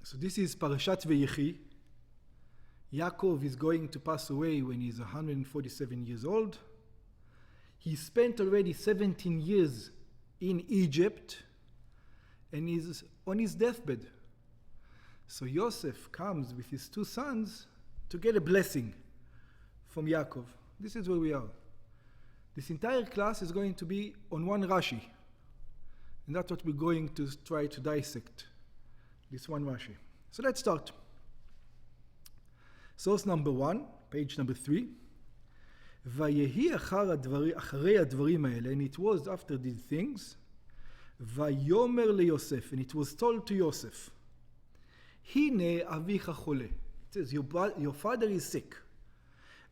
So this is Parshat Vayechi. Yaakov is going to pass away when he's 147 years old. He spent already 17 years in Egypt and is on his deathbed. So Yosef comes with his two sons to get a blessing from Yaakov. This is where we are. This entire class is going to be on one Rashi. And that's what we're going to try to dissect. This one Rashi. So let's start. Source number 1, page number 3. Vayehi acharei הדברים האלה, and it was after these things, Vayomer ליוסף, and it was told to Yosef, הנה אביך חולה. It says, your father is sick.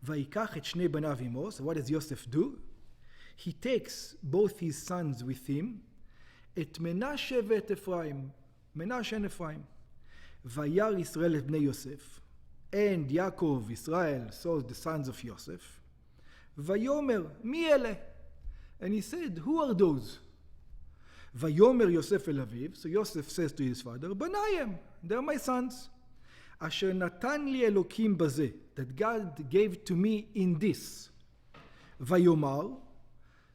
ויקח את שני בניו עמו. So what does Yosef do? He takes both his sons with him, את מנשה ואת אפרים, מנשה and Ephraim. וירא ישראל את בני יוסף. And Yaakov, Israel, saw the sons of Yosef. Vayomer, mi ele? And he said, who are those? Vayomer Yosef el aviv. So Yosef says to his father, Banayim, they're my sons. Asher natan li Elokim baze, that God gave to me in this. Vayomar.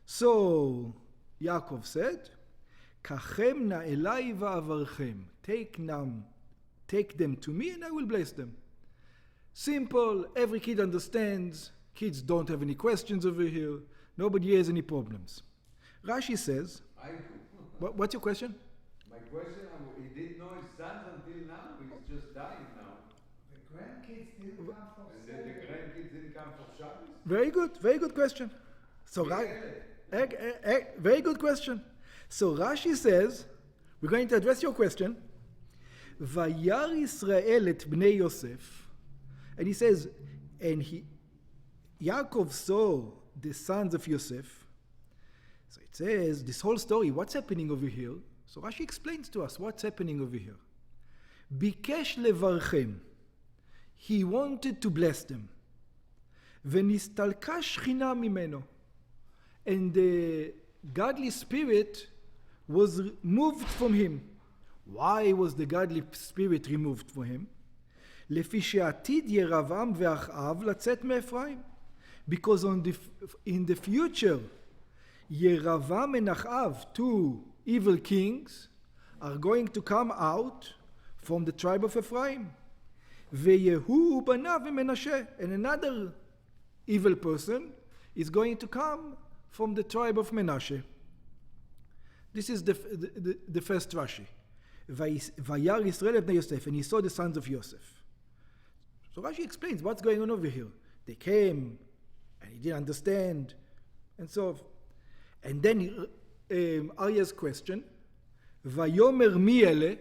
So Yaakov said, Kachem na elai va'avarchem. Take them to me and I will bless them. Simple, every kid understands. Kids don't have any questions over here. Nobody has any problems. Rashi says, I do. What's your question? My question, he didn't know his sons until now. He's just dying now. The grandkids didn't come for And then the grandkids didn't come for Shabbos? Very good question. So very good question. So Rashi says, we're going to address your question. Vayar Israel et bnei Yosef. And he says, and Yaakov saw the sons of Yosef. So it says, this whole story, what's happening over here? So Rashi explains to us what's happening over here. Bikesh levarchem. He wanted to bless them. V'nistalka shchina mimeno. And the godly spirit was moved from him. Why was the godly spirit removed from him? לפי שעתיד ירבעם ואחאב לצאת מאפרים. Because in the future, Yeravam and Achav, two evil kings, are going to come out from the tribe of Ephraim. Veyehu banav Menashe, and another evil person is going to come from the tribe of Menashe. This is the first Rashi. Vayar Yisrael et bnei Yosef, and he saw the sons of Yosef. So Rashi explains what's going on over here. They came, and he didn't understand, and so. And then Arya's question, Vayomer mi ele,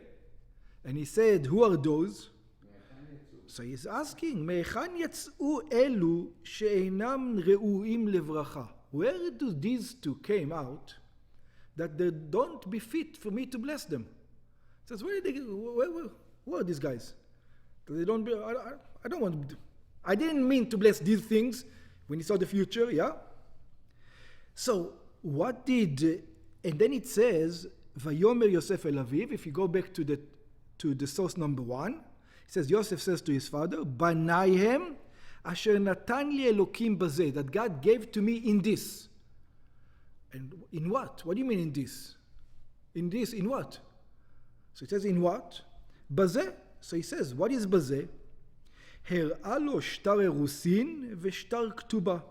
and he said, who are those? So he's asking, Me'echan yatz'u elu she'einam re'uim levracha. Where do these two came out that they don't befit for me to bless them? He says, who are these guys? They don't be, I don't want to. I didn't mean to bless these things when he saw the future, yeah? So, what did, and then it says, Vayomer Yosef el aviv, if you go back to the source number 1, it says, Yosef says to his father, Banayhem asher natan li Elokim bazeh, that God gave to me in this. And in what? What do you mean in this? In this, in what? So it says, in what? Bazeh. So he says, what is bazeh? Her'a lo shtar erusin v'shtar ketuba.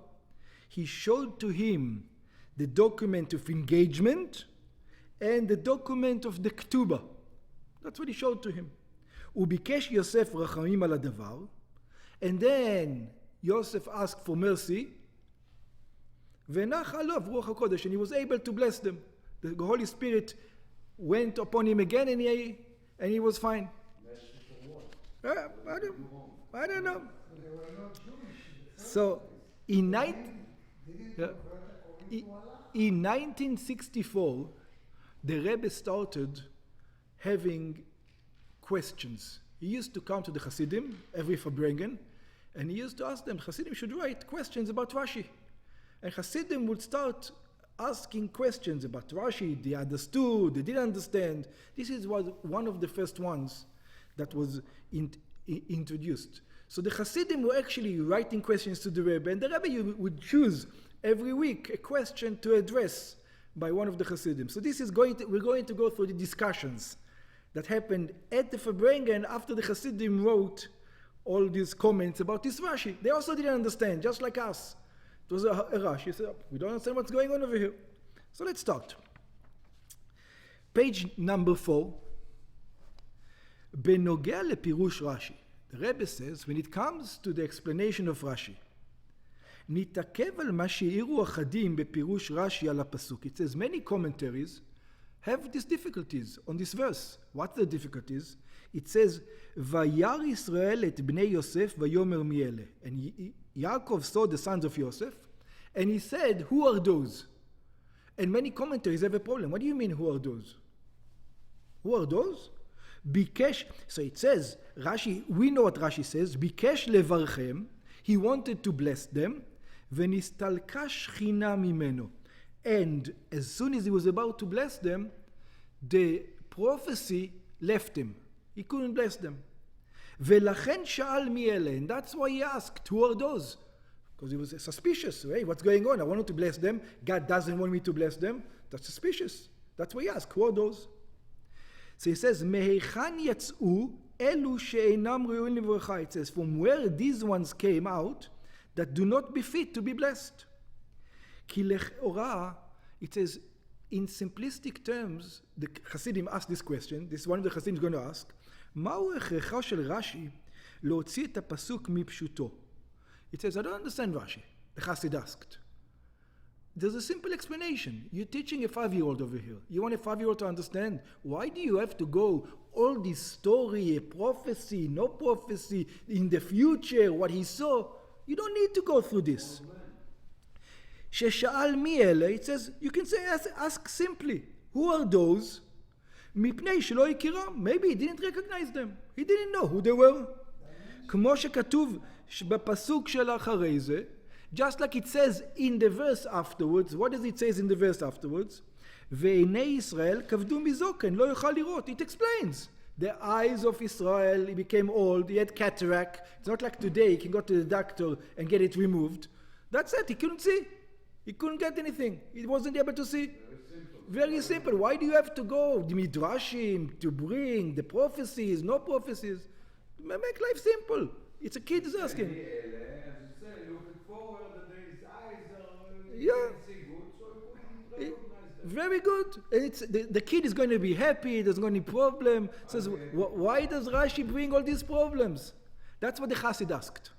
He showed to him the document of engagement and the document of the ketuba. That's what he showed to him. Ubikesh Yosef rachamim al hadavar. And then Yosef asked for mercy. V'nach alav ruach hakodesh, and he was able to bless them. The Holy Spirit went upon him again, and he was fine. I don't know. So, in 1964, the Rebbe started having questions. He used to come to the Hasidim every Farbrengen, and he used to ask them, Hasidim should write questions about Rashi. And Hasidim would start asking questions about Rashi. They understood, they didn't understand. This is one of the first ones that was introduced. So the Hasidim were actually writing questions to the Rebbe, and the Rebbe would choose every week a question to address by one of the Hasidim. So we're going to go through the discussions that happened at the Farbrengen after the Hasidim wrote all these comments about this Rashi. They also didn't understand, just like us. It was a Rashi. So we don't understand what's going on over here. So let's start. Page number 4. Benogea lepirush Rashi. The Rebbe says, when it comes to the explanation of Rashi, נתעכב על מה שהעירו אחדים בפירוש רש"י על הפסוק. It says many commentaries have these difficulties on this verse. What the difficulties? It says, וירא ישראל את בני יוסף ויאמר מי אלה. And Yaakov saw the sons of Yosef, and he said, who are those? And many commentaries have a problem. What do you mean, who are those? Who are those? ביקש, so it says, Rashi, we know what Rashi says, ביקש לברכם, he wanted to bless them, ונסתלקה שכינה ממנו. And as soon as he was about to bless them, the prophecy left him. He couldn't bless them. ולכן שאל מי אלה, and that's why he asked, who are those? Because he was suspicious, right? What's going on? I wanted to bless them. God doesn't want me to bless them. That's suspicious. That's why he asked, who are those? So he says, מהיכן יצאו אלו שאינם ראויים לברכה. It says, from where these ones came out that do not befit to be blessed. כי לכאורה, it says, in simplistic terms, the Hasidim asked this question, this is one of the Hasidim is going to ask, מהו הכרחו של רש"י להוציא את הפסוק מפשוטו? It says, I don't understand Rashi. The Hasid asked. There's a simple explanation. You're teaching a 5-year-old over here. You want a 5-year-old to understand? Why do you have to go all this story, a prophecy, no prophecy, in the future, what he saw? You don't need to go through this. ששאל מי אלה, it says, you can say, ask simply, who are those? מפני שלא הכירם. Maybe he didn't recognize them. He didn't know who they were. כמו שכתוב בפסוק של אחרי זה, just like it says in the verse afterwards, what does it say in the verse afterwards? ועיני ישראל כבדו מזוקן, לא יוכל לראות. It explains. The eyes of Israel, he became old, he had cataract. It's not like today, he can go to the doctor and get it removed. That's it, he couldn't see. He couldn't get anything. He wasn't able to see. Very simple. Why do you have to go the midrashim to bring the prophecies, no prophecies? Make life simple. It's a kid is asking. Yeah. Very good. It's the kid is going to be happy. There's going to be problem. Says, why does Rashi bring all these problems? That's what the Chassid asked.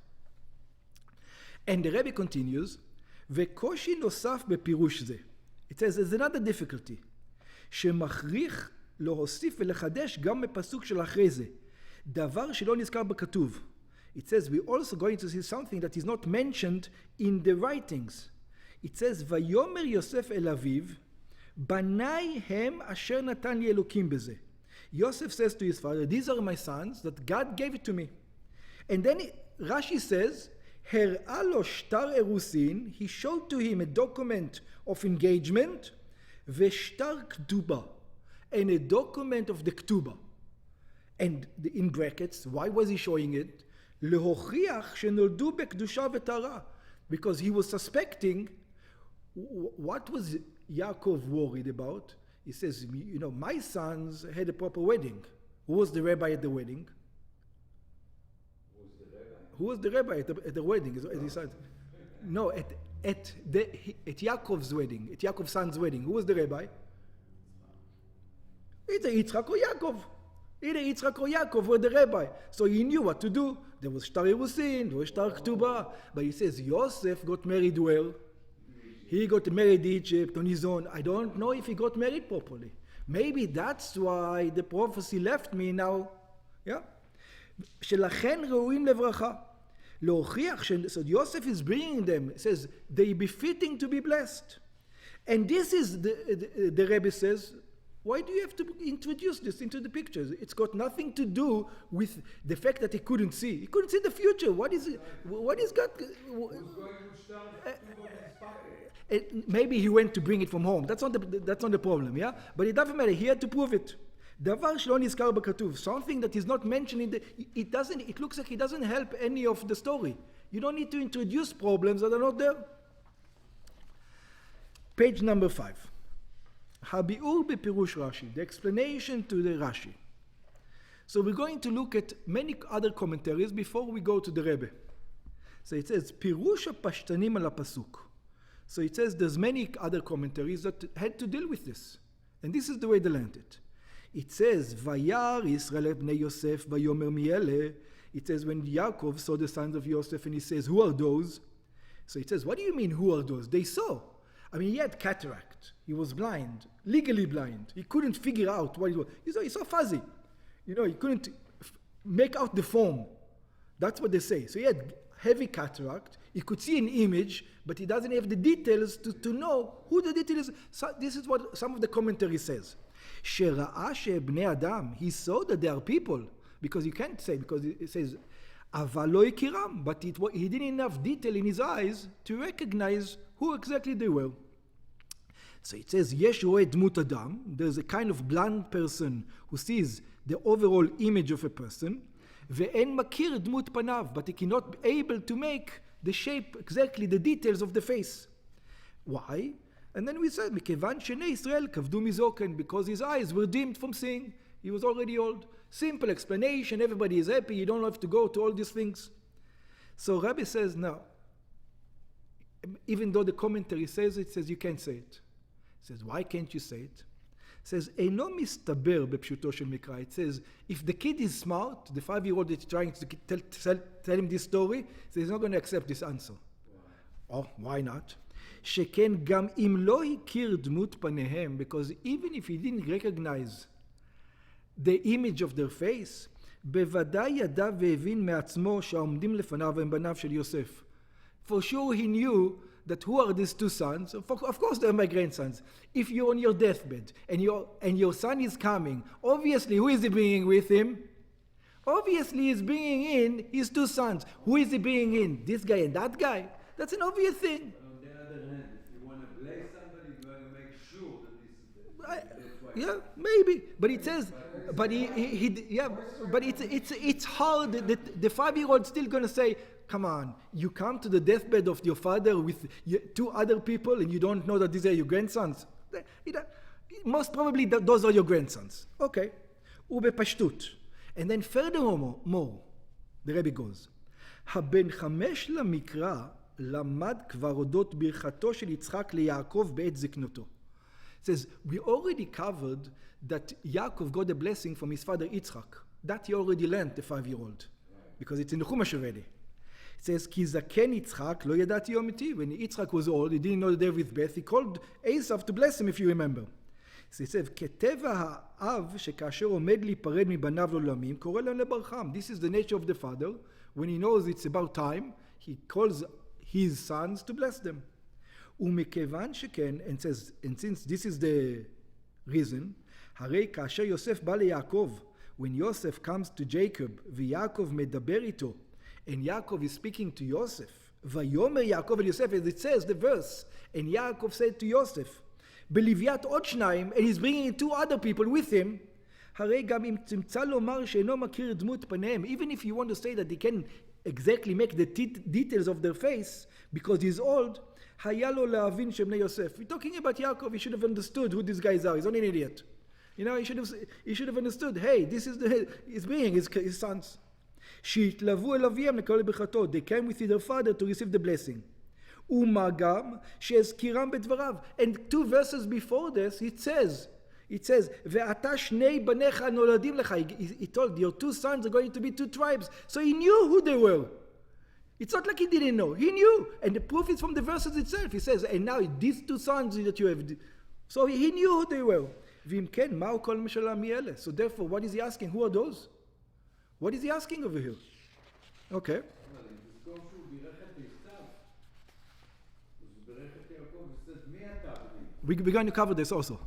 And the Rebbe continues, וקושי נוסף בפירוש זה. It says, there's another difficulty. שמכריח להוסיף ולחדש גם בפסוק של אחרי זה. דבר שלא נזכר בכתוב. It says, we're also going to see something that is not mentioned in the writings. It says, ויאמר יוסף אל אביו, בניי הם אשר נתן לי אלוקים בזה. Yosef says to his father, these are my sons that God gave it to me. And then Rashi says, הראה לו שטר אירוסין, he showed to him a document of engagement, ושטר כתובה, and a document of the Ketuba. And in brackets, why was he showing it? להוכיח שנולדו בקדושה וטהרה. Because he was suspecting, what was Yaakov worried about? He says, you know, my sons had a proper wedding. Who was the rabbi at the wedding? Who was the rabbi at the wedding? No, at Yaakov's wedding, at Yaakov's son's wedding. Who was the rabbi? Either Yitzchak or Yaakov. Either Yitzchak or Yaakov were the rabbi. So he knew what to do. There was Shtar Yerusin, there was Shtar Ketuba. But he says, Yosef got married well. He got married in Egypt on his own. I don't know if he got married properly. Maybe that's why the prophecy left me now. Yeah? שלכן ראויים לברכה. להוכיח, so Yosef is bringing them, says, they befitting to be blessed. And this is, the Rebbe says, why do you have to introduce this into the pictures? It's got nothing to do with the fact that he couldn't see. He couldn't see the future. What is God? Maybe he went to bring it from home. That's not the problem, yeah? But it doesn't matter. He had to prove it. דבר שלא נזכר בכתוב, something that is not mentioned in the, it looks like it doesn't help any of the story. You don't need to introduce problems that are not there. Page number 5. הביאור בפירוש רש"י, the explanation to the Rashi. So we're going to look at many other commentaries before we go to the Rebbe. So it says, פירוש הפשטנים על הפסוק. So it says there's many other commentaries that had to deal with this. And this is the way they learned it. It says, וירא ישראל את בני יוסף ויאמר מי אלה. It says when Yaakov saw the sons of Yosef and he says, who are those? So it says, what do you mean who are those? They saw. I mean, he had cataract. He was blind, legally blind. He couldn't figure out what it was. He saw fuzzy. He couldn't make out the form. That's what they say. So he had heavy cataract. He could see an image, but he doesn't have the details to know who the detail is. So this is what some of the commentary says. שראה שבני אדם, he saw that they are people, because you can't say, because it says, אבל לא הכירם, but he didn't enough detail in his eyes to recognize who exactly they were. So it says, יש רואה דמות אדם, there's a kind of blind person who sees the overall image of a person, ואין מכיר דמות פניו, but he cannot be able to make the shape, exactly the details of the face. Why? And then we said, מכיוון שעיני ישראל כבדו מזוקן, because his eyes were dimmed from seeing. He was already old. Simple explanation, everybody is happy, you don't have to go to all these things. So Rabbi says, no. Even though the commentary says it, says you can't say it. Says, why can't you say it? Says, אינו מסתבר בפשוטו של מקרא. It says, if the kid is smart, the 5-year-old that's trying to tell him this story, says he's not going to accept this answer. Oh, why not? שכן גם אם לא הכיר דמות פניהם, because even if he didn't recognize the image of their face, בוודאי ידע והבין מעצמו שהעומדים לפניו הם בניו של יוסף. For sure he knew that who are these two sons? Of course they're my grandsons. If you're on your deathbed and your son is coming, obviously who is he bringing with him? Obviously he's bringing in his two sons. Who is he bringing in? This guy and that guy? That's an obvious thing. On the other hand, if you want to blame somebody, you got to make sure that this is the Yeah, maybe. But it says, but but it's hard that the 5-year-old still going to say, come on, you come to the deathbed of your father with two other people and you don't know that these are your grandsons. Most probably those are your grandsons. Okay. ובפשטות. And then furthermore, the Rebbe goes, הבן 5 למקרא למד כבר אודות ברכתו של יצחק ליעקב בעת זקנתו. It says, we already covered that Yaakov got a blessing from his father Yitzchak. That he already learned, the 5-year-old. Because it's in the Chumash already. It says, כי זקן יצחק לא ידעתי יום איתי. When Yitzchak was old, he didn't know the day of his birth, he called Esav to bless him, if you remember. So it says, כטבע האב שכאשר עומד להיפרד מבניו לעולמים, קורא להם לברכם. This is the nature of the father. When he knows it's about time, he calls his sons to bless them. ומכיוון שכן, and says, and since this is the reason, הרי כאשר יוסף בא ליעקב, when Yosef comes to Jacob, ויעקב מדבר איתו, and Yaakov is speaking to Yosef, ויאמר יעקב אל יוסף, as it says, the verse, and Yaakov said to Yosef, בלוויית עוד שניים, and he's bringing in 2 other people with him, הרי גם אם תמצא לומר שאינו מכיר דמות פניהם, even if you want to say that they can exactly make the details of their face, because he's old, היה לו להבין שבני יוסף. We're talking about Yaakov, he should have understood who these guys are, he's not an idiot. He should have understood, hey, this is he's bringing his sons. שהתלוו אל אביהם לקבל ברכתו. They came with their father to receive the blessing. ומה גם שהזכירם בדבריו. And 2 verses before this, it says, ואתה שני בניך נולדים לך. He told, your 2 sons are going to be 2 tribes. So he knew who they were. It's not like he didn't know. He knew. And the proof is from the verses itself. He says, and now these 2 sons that you have. So he knew who they were. ואם כן, מהו כל משלם מאלה? So therefore, what is he asking? Who are those? What is he asking over here? Okay. We're going to cover this also.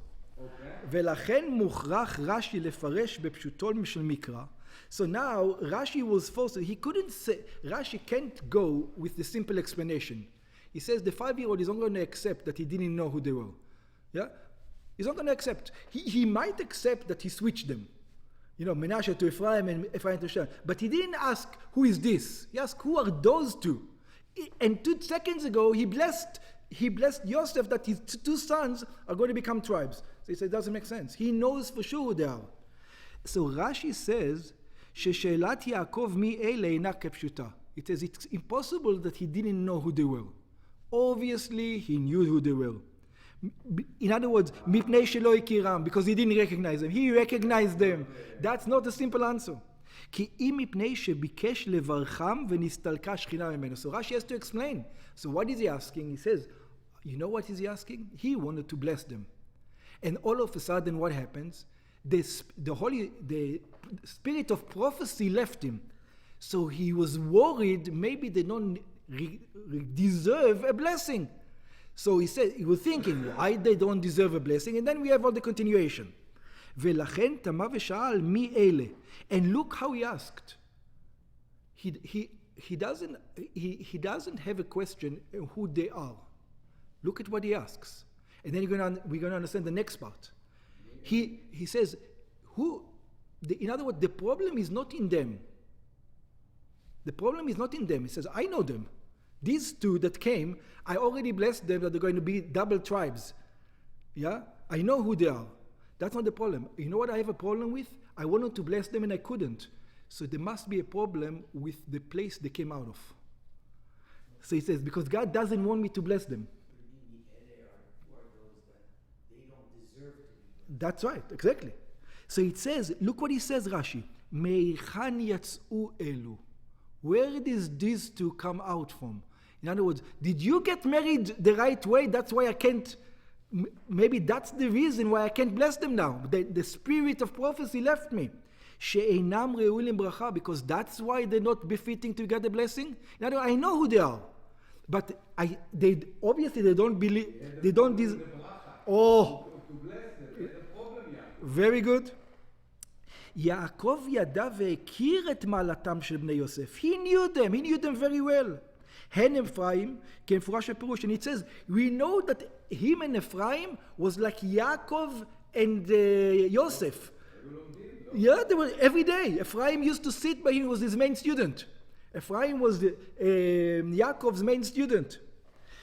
ולכן מוכרח רש"י לפרש בפשוטו של מקרא. So now Rashi was forced, he couldn't say, Rashi can't go with the simple explanation. He says the 5-year-old is not going to accept that he didn't know who they were. Yeah? He's not going to accept. He might accept that he switched them. Menashe to Ephraim and Ephraim to Shem. But he didn't ask, who is this? He asked, who are those two? And 2 seconds ago, he blessed Yosef that his 2 sons are going to become tribes. So he said, it doesn't make sense. He knows for sure who they are. So Rashi says, ששאלת יעקב מי אלה אינה כפשוטה. It says it's impossible that he didn't know who they were. Obviously, he knew who they were. In other words, מפני שלא הכירם, because he didn't recognize them. He recognized them. That's not a simple answer. כי אם מפני שביקש לברכם ונסתלקה שכינה ממנו. So Rashi has to explain. So what is he asking? He says, you know what is he asking? He wanted to bless them. And all of a sudden, what happens? The spirit of prophecy left him. So he was worried maybe they don't deserve a blessing. So he was thinking, why they don't deserve a blessing? And then we have all the continuation. ולכן תמה ושאל מי אלה? And look how he asked. He doesn't have a question who they are. Look at what he asks. And then we're going to understand the next part. He says, in other words, the problem is not in them. The problem is not in them. He says, I know them. These 2 that came, I already blessed them that they're going to be double tribes. Yeah? I know who they are. That's not the problem. You know what I have a problem with? I wanted to bless them and I couldn't. So there must be a problem with the place they came out of. So he says, because God doesn't want me to bless them. That's right, exactly. So it says, look what he says, Rashi. Meichan yatz'u elu. Where did these 2 come out from? In other words, did you get married the right way? That's why I can't, maybe that's the reason why I can't bless them now. The spirit of prophecy left me. She'einam re'ulim bracha, because that's why they're not befitting to get the blessing. In other words, I know who they are. But they obviously they don't believe, they don't oh. Very good. יעקב ידע והכיר את מעלתם של בני יוסף. He knew them very well. הן אפרים, כמפורש בפירוש, and it says, we know that him and Ephraim was like Yaakov and Yosef. Yeah, they were every day. Ephraim used to sit by him, was his main student. Ephraim was Yaakov's main student.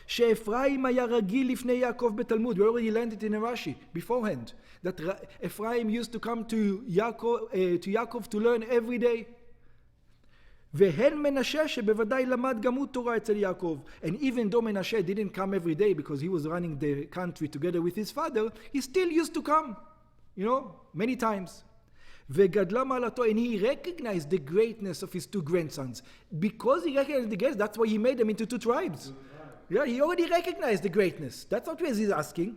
שאפרים היה רגיל לפני יעקב בתלמוד. We already learned it in Rashi beforehand. That Ephraim used to come to Yaakov to learn every day. והן מנשה שבוודאי למד גם הוא תורה אצל יעקב. And even though Menashe didn't come every day because he was running the country together with his father, he still used to come, many times. וגדלה מעלתו, and he recognized the greatness of his 2 grandsons. Because he recognized the greatness, that's why he made them into 2 tribes. Yeah, he already recognized the greatness. That's not what he's asking.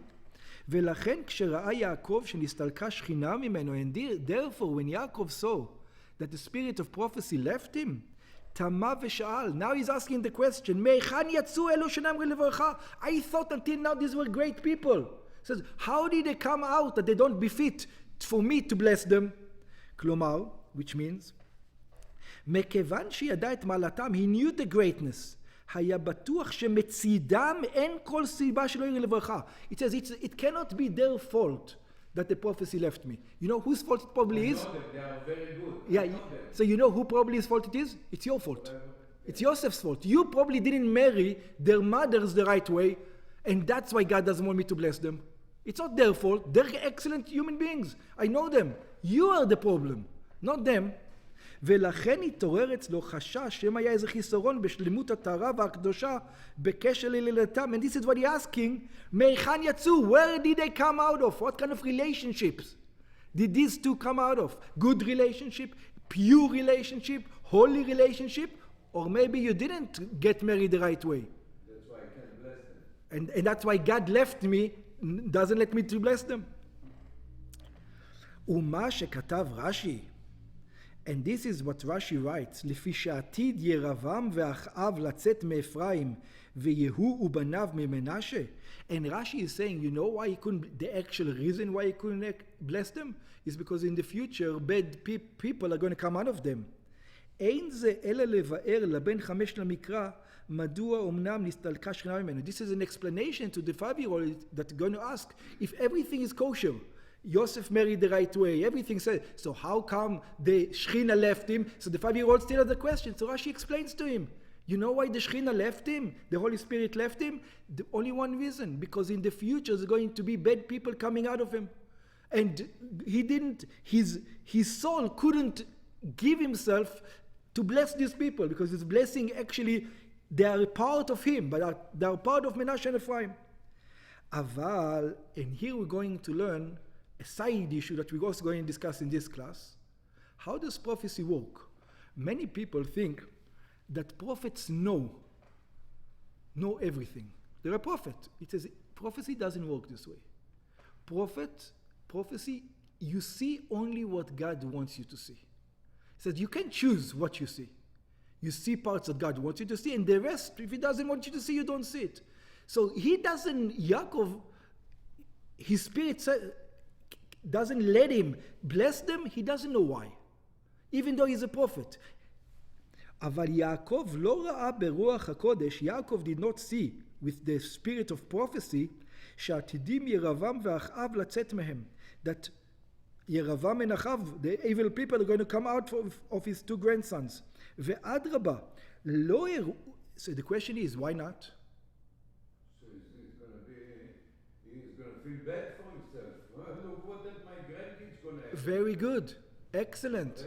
ולכן כשראה יעקב שנסתלקה שכינה ממנו, and therefore when Yaakov saw that the spirit of prophecy left him, תמה ושאל. Now he's asking the question, מהיכן יצאו אלו שנאמרו לברכה? I thought until now these were great people. He says, how did they come out that they don't befit for me to bless them? כלומר, which means, מכיוון שידע את מעלתם, he knew the greatness. היה בטוח שמצידם אין כל סיבה שלא יראה לברכה. It says it cannot be their fault that the prophecy left me. You know whose fault it probably is? They are very good. Yeah, so you know who probably his fault it is? It's your fault. It's Yosef's fault. You probably didn't marry their mothers the right way, and that's why God doesn't want me to bless them. It's not their fault. They're excellent human beings. I know them. You are the problem, not them. ולכן התעורר אצלו חשש שהם היה איזה חיסרון בשלמות הטהרה והקדושה בקשר ללילתם. And this is what he's asking, מהיכן יצאו? Where did they come out of? What kind of relationships did these 2 come out of? Good relationship, pure relationship, holy relationship, or maybe you didn't get married the right way. That's why I can't bless them. And that's why God left me, doesn't let me to bless them. ומה שכתב רש"י, and this is what Rashi writes, לפי שעתיד ירבעם ואחאב לצאת מאפרים ויהוא ובניו ממנשה. And Rashi is saying, you know why he couldn't, the actual reason why he couldn't bless them is because in the future bad people are going to come out of them. אין זה אלא לבאר לבן 5 למקרא, מדוע אמנם נסתלקה שכינה ממנו. This is an explanation to the 5-year-old that's going to ask, if everything is kosher, Yosef married the right way, everything said, so how come the Shechina left him? So the 5-year-old still has the question. So Rashi explains to him, you know why the Shechina left him? The Holy Spirit left him? The only one reason, because in the future there's going to be bad people coming out of him. And he didn't, his soul couldn't give himself to bless these people, because his blessing actually, they are a part of him, but they are part of Menashe and Ephraim. Aval, and here we're going to learn a side issue that we're also going to discuss in this class. How does prophecy work? Many people think that prophets know everything. They're a prophet. It says prophecy doesn't work this way. Prophecy, you see only what God wants you to see. He says you can choose what you see. You see parts that God wants you to see, and the rest, if He doesn't want you to see, you don't see it. So Yaakov, his spirit doesn't let him bless them. He doesn't know why, even though he's a prophet. אבל יעקב לא ראה ברוח הקודש, Yaakov did not see with the spirit of prophecy, שעתידים ירבעם ואחאב לצאת מהם. That ירבעם and Achav, the evil people, are going to come out of his 2 grandsons. ואדרבה, לא הראו. So the question is, why not? So he's going to feel bad for himself. Look what that my grandkids going to have. Very good. Excellent.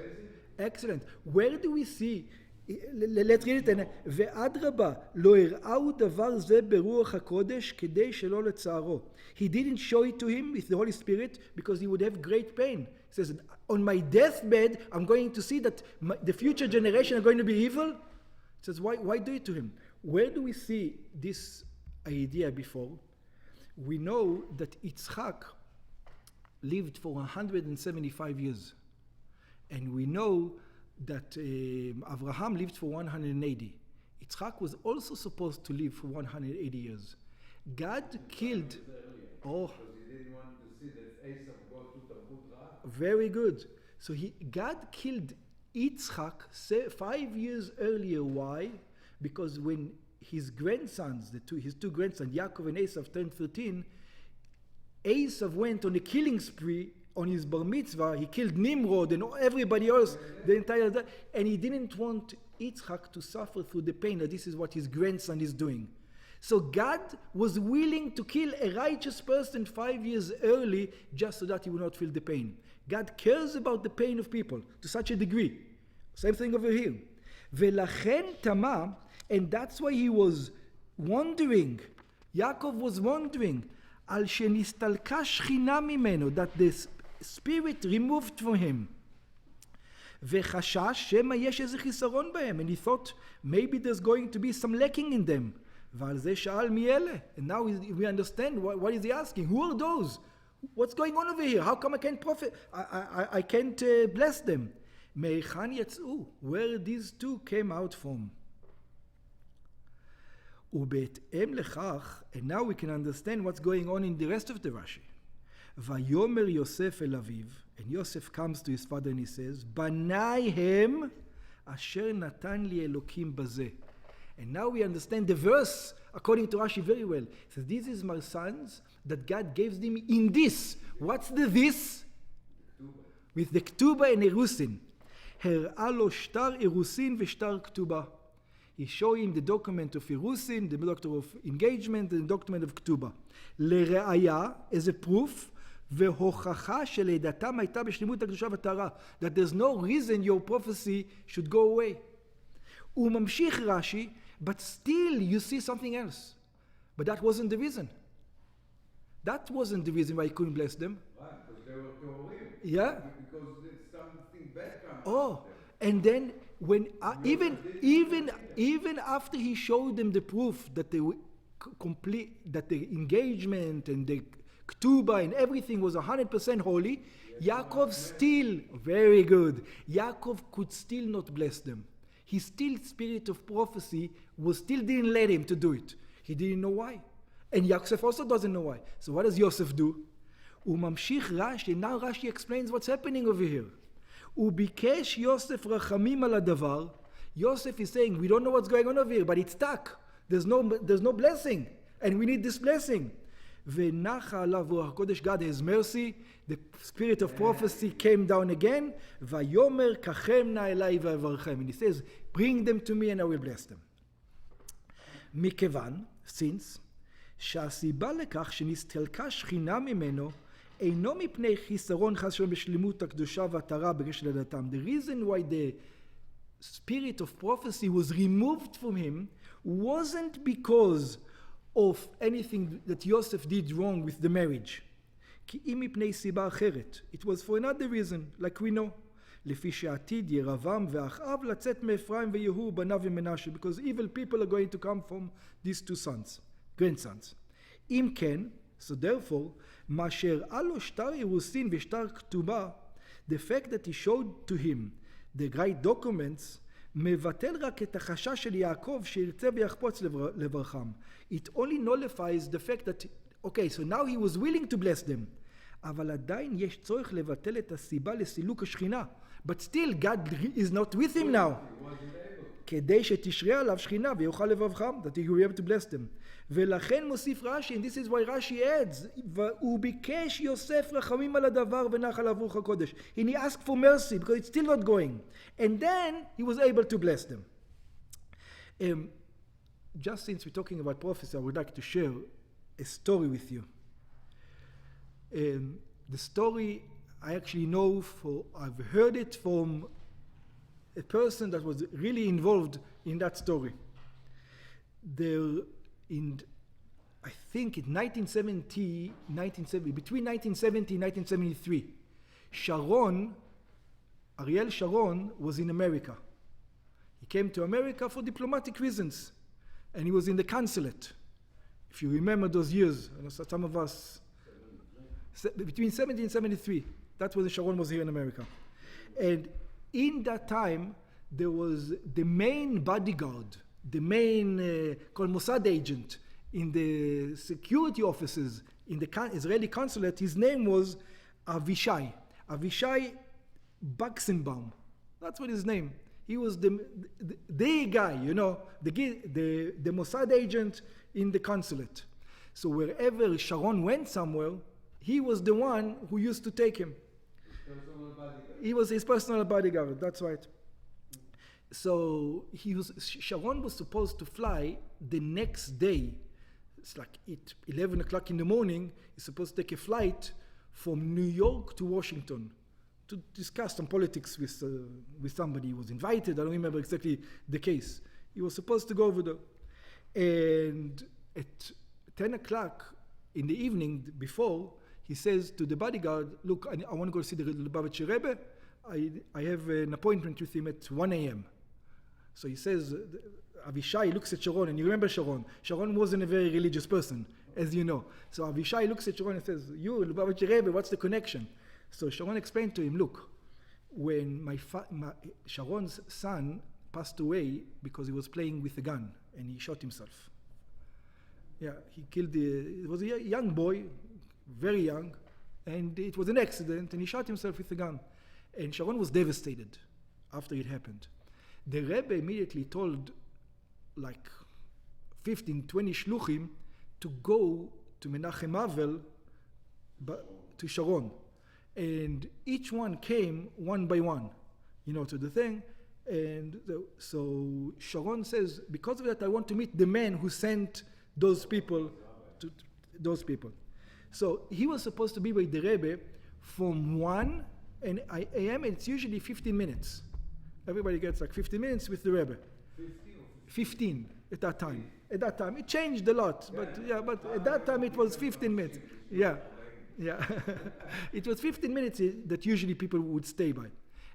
Excellent. Where do we see? Let's read it. ואדרבה, לא הראו דבר זה ברוח הקודש כדי שלא לצערו. He didn't show it to him with the Holy Spirit because he would have great pain. He says, on my deathbed, I'm going to see that the future generation are going to be evil. He says, why do it to him? Where do we see this idea before? We know that Yitzchak lived for 175 years. And we know that Abraham lived for 180. Yitzchak was also supposed to live for 180 years. God killed... Oh, Because he didn't want to see that Esau go to Talmud Ra. very good. So God killed Yitzchak 5 years earlier. Why? Because when his grandsons, his two grandsons, Yaakov and Esau, turned 13, Esau went on a killing spree on his bar mitzvah. He killed Nimrod and everybody else, the entire day, and he didn't want Yitzchak to suffer through the pain that this is what his grandson is doing. So God was willing to kill a righteous person 5 years early just so that he would not feel the pain. God cares about the pain of people to such a degree. Same thing over here. Velachem tama, and that's why he was wondering. Yaakov was wondering, al shenistalka shchina mimeno, that the spirit removed from him. Vechashash shema yesh eze chisaron b'hem, and he thought maybe there's going to be some lacking in them. ועל זה שאל מי אלה? And now we understand what is he asking. Who are those? What's going on over here? How come I can't I can't bless them? מהיכן יצאו? Where these two came out from. ובהתאם לכך, and now we can understand what's going on in the rest of the Rashi. ויאמר יוסף אל אביו, and Yosef comes to his father and he says, בניי הם אשר נתן לי אלוקים בזה. And now we understand the verse according to Rashi very well. It says, these is my sons that God gave them in this. What's the this? With the Ketuba and Erusin. הראה לו שטר אירוסין ושטר כתובה. He showed him the document of Erusin, the document of engagement, and the document of כתובה. לראיה, as a proof, והוכחה שלידתם הייתה בשלמות הקדושה והטהרה. That there's no reason your prophecy should go away. וממשיך רש"י, but still you see something else. But that wasn't the reason. That wasn't the reason why he couldn't bless them. Right, because they were Torim. Yeah. Because something bad comes Oh, and then when even after he showed them the proof that they were complete, that the engagement and the Ketuba and everything was 100% holy, Yaakov still, very good, Yaakov could still not bless them. His still spirit of prophecy didn't let him to do it. He didn't know why. And Yosef also doesn't know why. So what does Yosef do? וממשיך רש"י, now Rashi explains what's happening over here. וביקש יוסף רחמים על הדבר. Yosef is saying, we don't know what's going on over here, but it's stuck. There's no blessing, and we need this blessing. ונחה עליו רוח הקודש, God has mercy, the spirit of prophecy came down again, ויאמר קחם נא אליי ואברכם. And he says, bring them to me and I will bless them. מכיוון, since, שהסיבה לכך שנסתלקה שכינה ממנו, אינו מפני חיסרון חס ושלום בשלמות הקדושה והטהרה בקשר לדתם. The reason why the spirit of prophecy was removed from him wasn't because of anything that Yosef did wrong with the marriage. כי אם מפני סיבה אחרת. It was for another reason, like we know. לפי שעתיד ירבעם ואחאב לצאת מאפרים ויהוא בניו ומנשה, because evil people are going to come from these two sons, grandsons. אם כן, so therefore, מה שהראה לו שטר אירוסין ושטר כתובה, the fact that he showed to him the right documents, מבטל רק את החשש של יעקב שירצה ויחפוץ לברכם. It only nullifies the fact that, okay, so now he was willing to bless them. אבל עדיין יש צורך לבטל את הסיבה לסילוק השכינה. But still, God is not with him now. כדי שתשרה עליו שכינה ויוכל לברכם, that he will be able to bless them. ולכן מוסיף רש"י, and this is why Rashi adds, הוא ביקש יוסף רחמים על הדבר ונח עליו רוח הקודש. And he asked for mercy because it's still not going. And then he was able to bless them. Just since we're talking about prophecy, I would like to share a story with you. The story I actually know, I've heard it from a person that was really involved in that story. I think in 1970, between 1970 and 1973, Ariel Sharon was in America. He came to America for diplomatic reasons, and he was in the consulate. If you remember those years, some of us, between 70 and 73, that's when Sharon was here in America. And in that time, there was the main bodyguard, the main called Mossad agent in the security offices in the Israeli consulate. His name was Avishai Baxenbaum. That's what his name. He was the guy, the Mossad agent in the consulate. So wherever Sharon went somewhere, he was the one who used to take him. He was his personal bodyguard, that's right. So Sharon was supposed to fly the next day. It's like 11 o'clock in the morning. He's supposed to take a flight from New York to Washington to discuss some politics with somebody. He was invited. I don't remember exactly the case. He was supposed to go over there. And at 10 o'clock in the evening before, he says to the bodyguard, look, I want to go see the Lubavitcher Rebbe. I have an appointment with him at 1 a.m. So he says, Avishai looks at Sharon, and you remember Sharon. Sharon wasn't a very religious person, as you know. So Avishai looks at Sharon and says, you, Lubavitcher Rebbe, what's the connection? So Sharon explained to him, look, when Sharon's son passed away because he was playing with a gun, and he shot himself. Yeah, he killed it was a young boy, very young, and it was an accident, and he shot himself with a gun. And Sharon was devastated after it happened. The Rebbe immediately told like 15, 20 shluchim to go to Menachem Avel, to Sharon. And each one came one by one, to the thing. And so Sharon says, because of that, I want to meet the man who sent those people to those people. So he was supposed to be with the Rebbe from 1 a.m. and it's usually 15 minutes. Everybody gets like 15 minutes with the Rebbe. 15 at that time. At that time, it changed a lot, but at that time it was 15 minutes. Yeah. It was 15 minutes that usually people would stay by.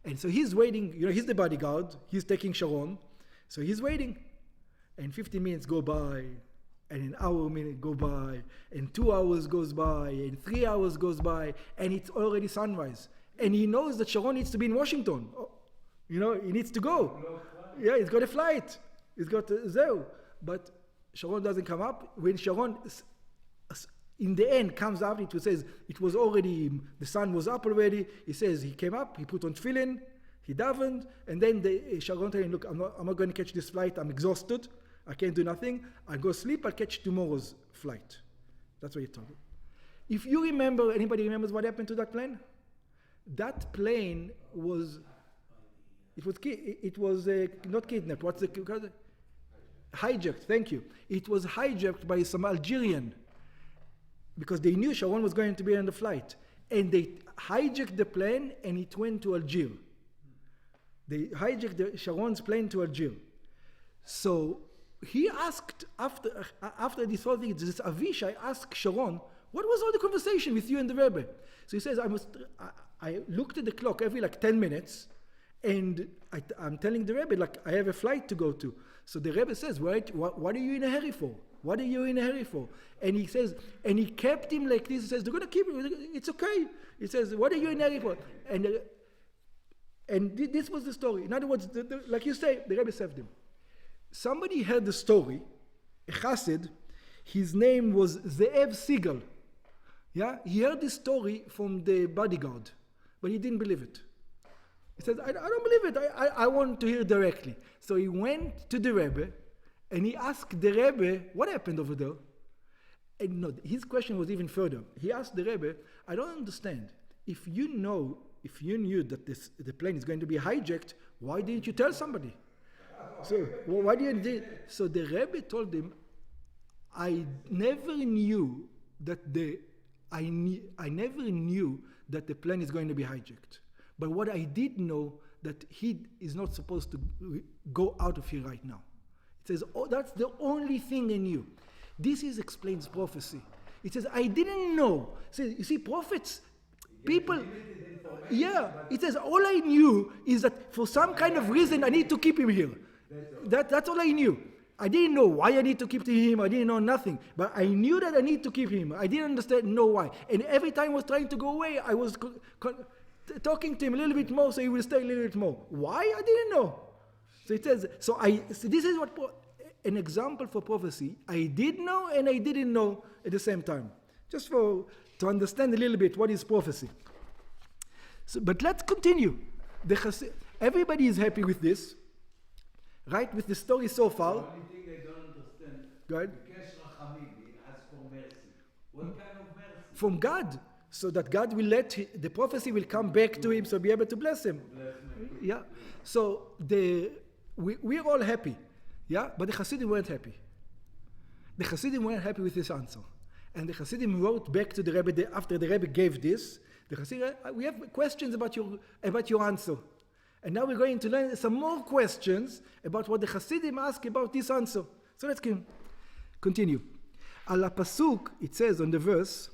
And so he's waiting, he's the bodyguard, he's taking Sharon, so he's waiting. And 15 minutes go by, and an hour minute go by, and 2 hours goes by, and 3 hours goes by, and it's already sunrise. And he knows that Sharon needs to be in Washington. He needs to go. Yeah, he's got a flight. He's got Zeu. But Sharon doesn't come up. When Sharon in the end comes out, it says it was already, the sun was up already. He says he came up, he put on tefillin, he davened, and then Sharon told him, look, I'm not going to catch this flight, I'm exhausted, I can't do nothing, I'll go sleep, I'll catch tomorrow's flight. That's what he told him. If you remember, anybody remembers what happened to that plane? That plane was, it was not kidnapped, what's the, hijacked, thank you. It was hijacked by some Algerian, because they knew Sharon was going to be on the flight. And they hijacked the plane and it went to Algiers. They hijacked Sharon's plane to Algiers. So he asked, after this whole thing, this Avishai asked Sharon, what was all the conversation with you and the Rebbe? So he says, I looked at the clock every 10 minutes, and I'm telling the Rebbe, I have a flight to go to. So the Rebbe says, what are you in a hurry for? What are you in a hurry for? And he says, and he kept him like this. He says, they're going to keep him. It's okay. He says, what are you in a hurry for? And this was the story. In other words, like you say, the Rebbe saved him. Somebody heard the story, a chassid, his name was Ze'ev Sigal. Yeah, he heard this story from the bodyguard, but he didn't believe it. He said, I don't believe it. I want to hear directly. So he went to the Rebbe, and he asked the Rebbe, what happened over there? And no, his question was even further. He asked the Rebbe, I don't understand. If you knew that the plane is going to be hijacked, why didn't you tell somebody? So why didn't you? So the Rebbe told him, I never knew that I never knew that the plane is going to be hijacked. But what I did know, that he is not supposed to go out of here right now. It says, oh, that's the only thing I knew. This explains prophecy. It says, I didn't know. So, you see, prophets, people, yeah, it says, all I knew is that for some kind of reason I need to keep him here. That's all I knew. I didn't know why I need to keep him. I didn't know nothing. But I knew that I need to keep him. I didn't know why. And every time I was trying to go away, I was talking to him a little bit more so he will stay a little bit more. Why? I didn't know. So it says, so this is what an example for prophecy. I did know and I didn't know at the same time. Just to understand a little bit what is prophecy. So, but let's continue. Everybody is happy with this, right? With the story so far. The only thing I don't understand. Go ahead. Bikesh rachamim, he asked for mercy. What kind of mercy? From God, so that God will the prophecy will come back to him, so be able to bless him. Yeah. So we're all happy, yeah. But the Hasidim weren't happy. The Hasidim weren't happy with this answer, and the Hasidim wrote back to the Rebbe after the Rebbe gave this. The Hasidim, we have questions about your answer, and now we're going to learn some more questions about what the Hasidim ask about this answer. So let's continue. Al pasuk, it says on the verse,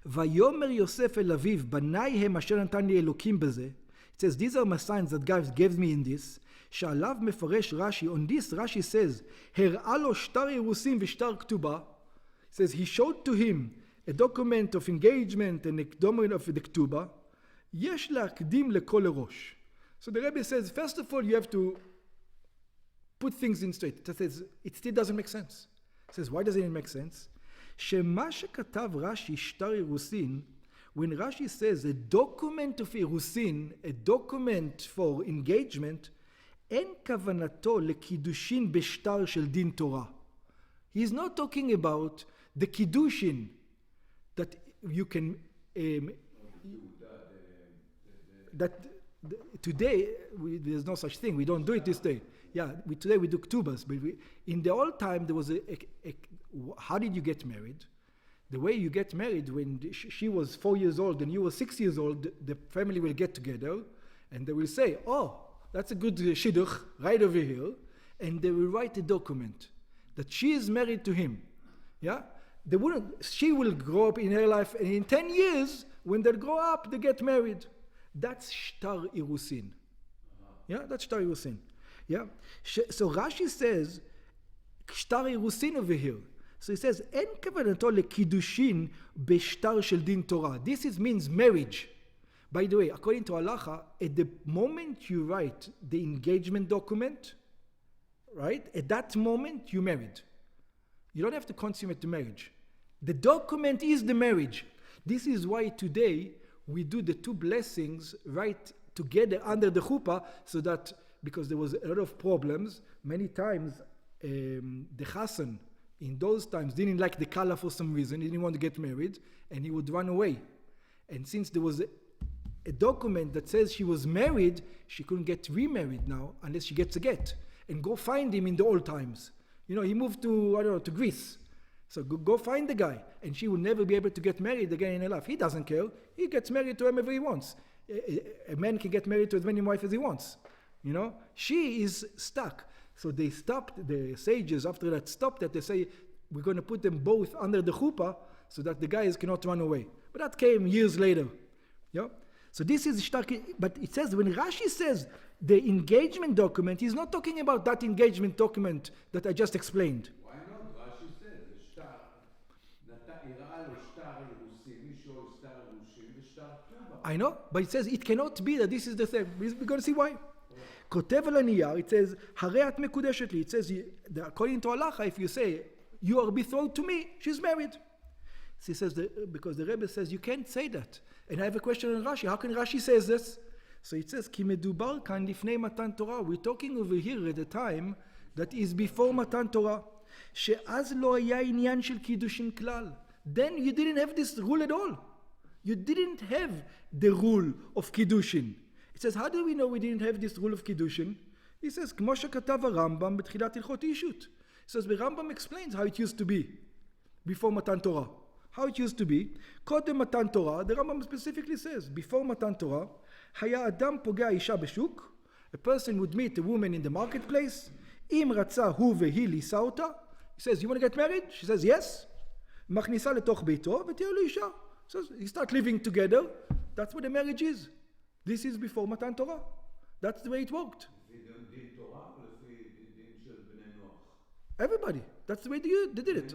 Vayomer Yosef el Aviv, banai hem asher natan li Elokim beze. It says, these are my signs that God gave me in this. Sha'alav mefaresh Rashi. On this, Rashi says, Her'a lo shtar irusim v'shtar ketuba. It says, he showed to him a document of engagement and a document of the ketuba. Yesh la'akdim lekol rosh. So the Rebbe says, first of all, you have to put things in straight. It says, it still doesn't make sense. It says, why doesn't it make sense? שמה שכתב רש"י שטר אירוסין, when Rashi says a document of אירוסין, a document for engagement, אין כוונתו לקידושין בשטר של דין תורה. He's not talking about the kiddushin that you can today there's no such thing. We don't do it this day. Yeah, today we do ketubas, but in the old time there was how did you get married? The way you get married, when she was 4 years old and you were 6 years old, the family will get together and they will say, oh, that's a good shidduch right over here, and they will write a document that she is married to him. Yeah, she will grow up in her life, and in 10 years, when they grow up, they get married. That's shtar irusin. Yeah, that's shtar irusin. Yeah, so Rashi says shtar irusin over here. So he says, אין כוונתו לקידושין בשטר של דין תורה. This means marriage. By the way, according to halacha, at the moment you write the engagement document, right, at that moment you married. You don't have to consummate the marriage. The document is the marriage. This is why today we do the two blessings right together under the chuppah, so that, because there was a lot of problems, many times the chassan in those times didn't like the kala for some reason, he didn't want to get married, and he would run away. And since there was a document that says she was married, she couldn't get remarried now unless she gets a get. And go find him in the old times. You know, he moved to Greece. So go find the guy. And she will never be able to get married again in her life. He doesn't care. He gets married to whomever he wants. A man can get married to as many wives as he wants. You know, she is stuck. So they stopped, the sages after that stopped that. They say, we're going to put them both under the chuppah so that the guys cannot run away. But that came years later. Yeah? So this is stark, but it says, when Rashi says the engagement document, he's not talking about that engagement document that I just explained. Why not? Rashi says, "Shtar, irאה לו שטר אירוסין, מישהו שטר אירוסין ושטר כתובה." I know, but it says it cannot be that this is the same. We're going to see why. כותב על הנייר, it says, הרי את מקודשת לי. It says, according to halacha, if you say, you are betrothed to me, she's married. So he says, because the Rebbe says, you can't say that. And I have a question on Rashi. How can Rashi says this? So it says, כי מדובר כאן לפני מתן תורה. We're talking over here at the time that is before מתן תורה. שאז לא היה עניין של קידושין כלל. Then you didn't have this rule at all. You didn't have the rule of kiddushin. It says, how do we know we didn't have this rule of kiddushin? He says, כמו שכתב הרמב"ם בתחילת הלכות אישות. He says, the Rambam explains how it used to be before מתן תורה. How it used to be. קודם מתן תורה, the Rambam specifically says, before מתן תורה, היה אדם פוגע אישה בשוק, a person would meet a woman in the marketplace, אם רצה הוא והיא לישא אותה, he says, you want to get married? She says, yes. מכניסה לתוך ביתו ותהיה לו אישה. So you start living together, that's what the marriage is. This is before מתן תורה. That's the way it worked. לפי דין תורה או לפי דין של בני נוח? Everybody. That's the way they did it.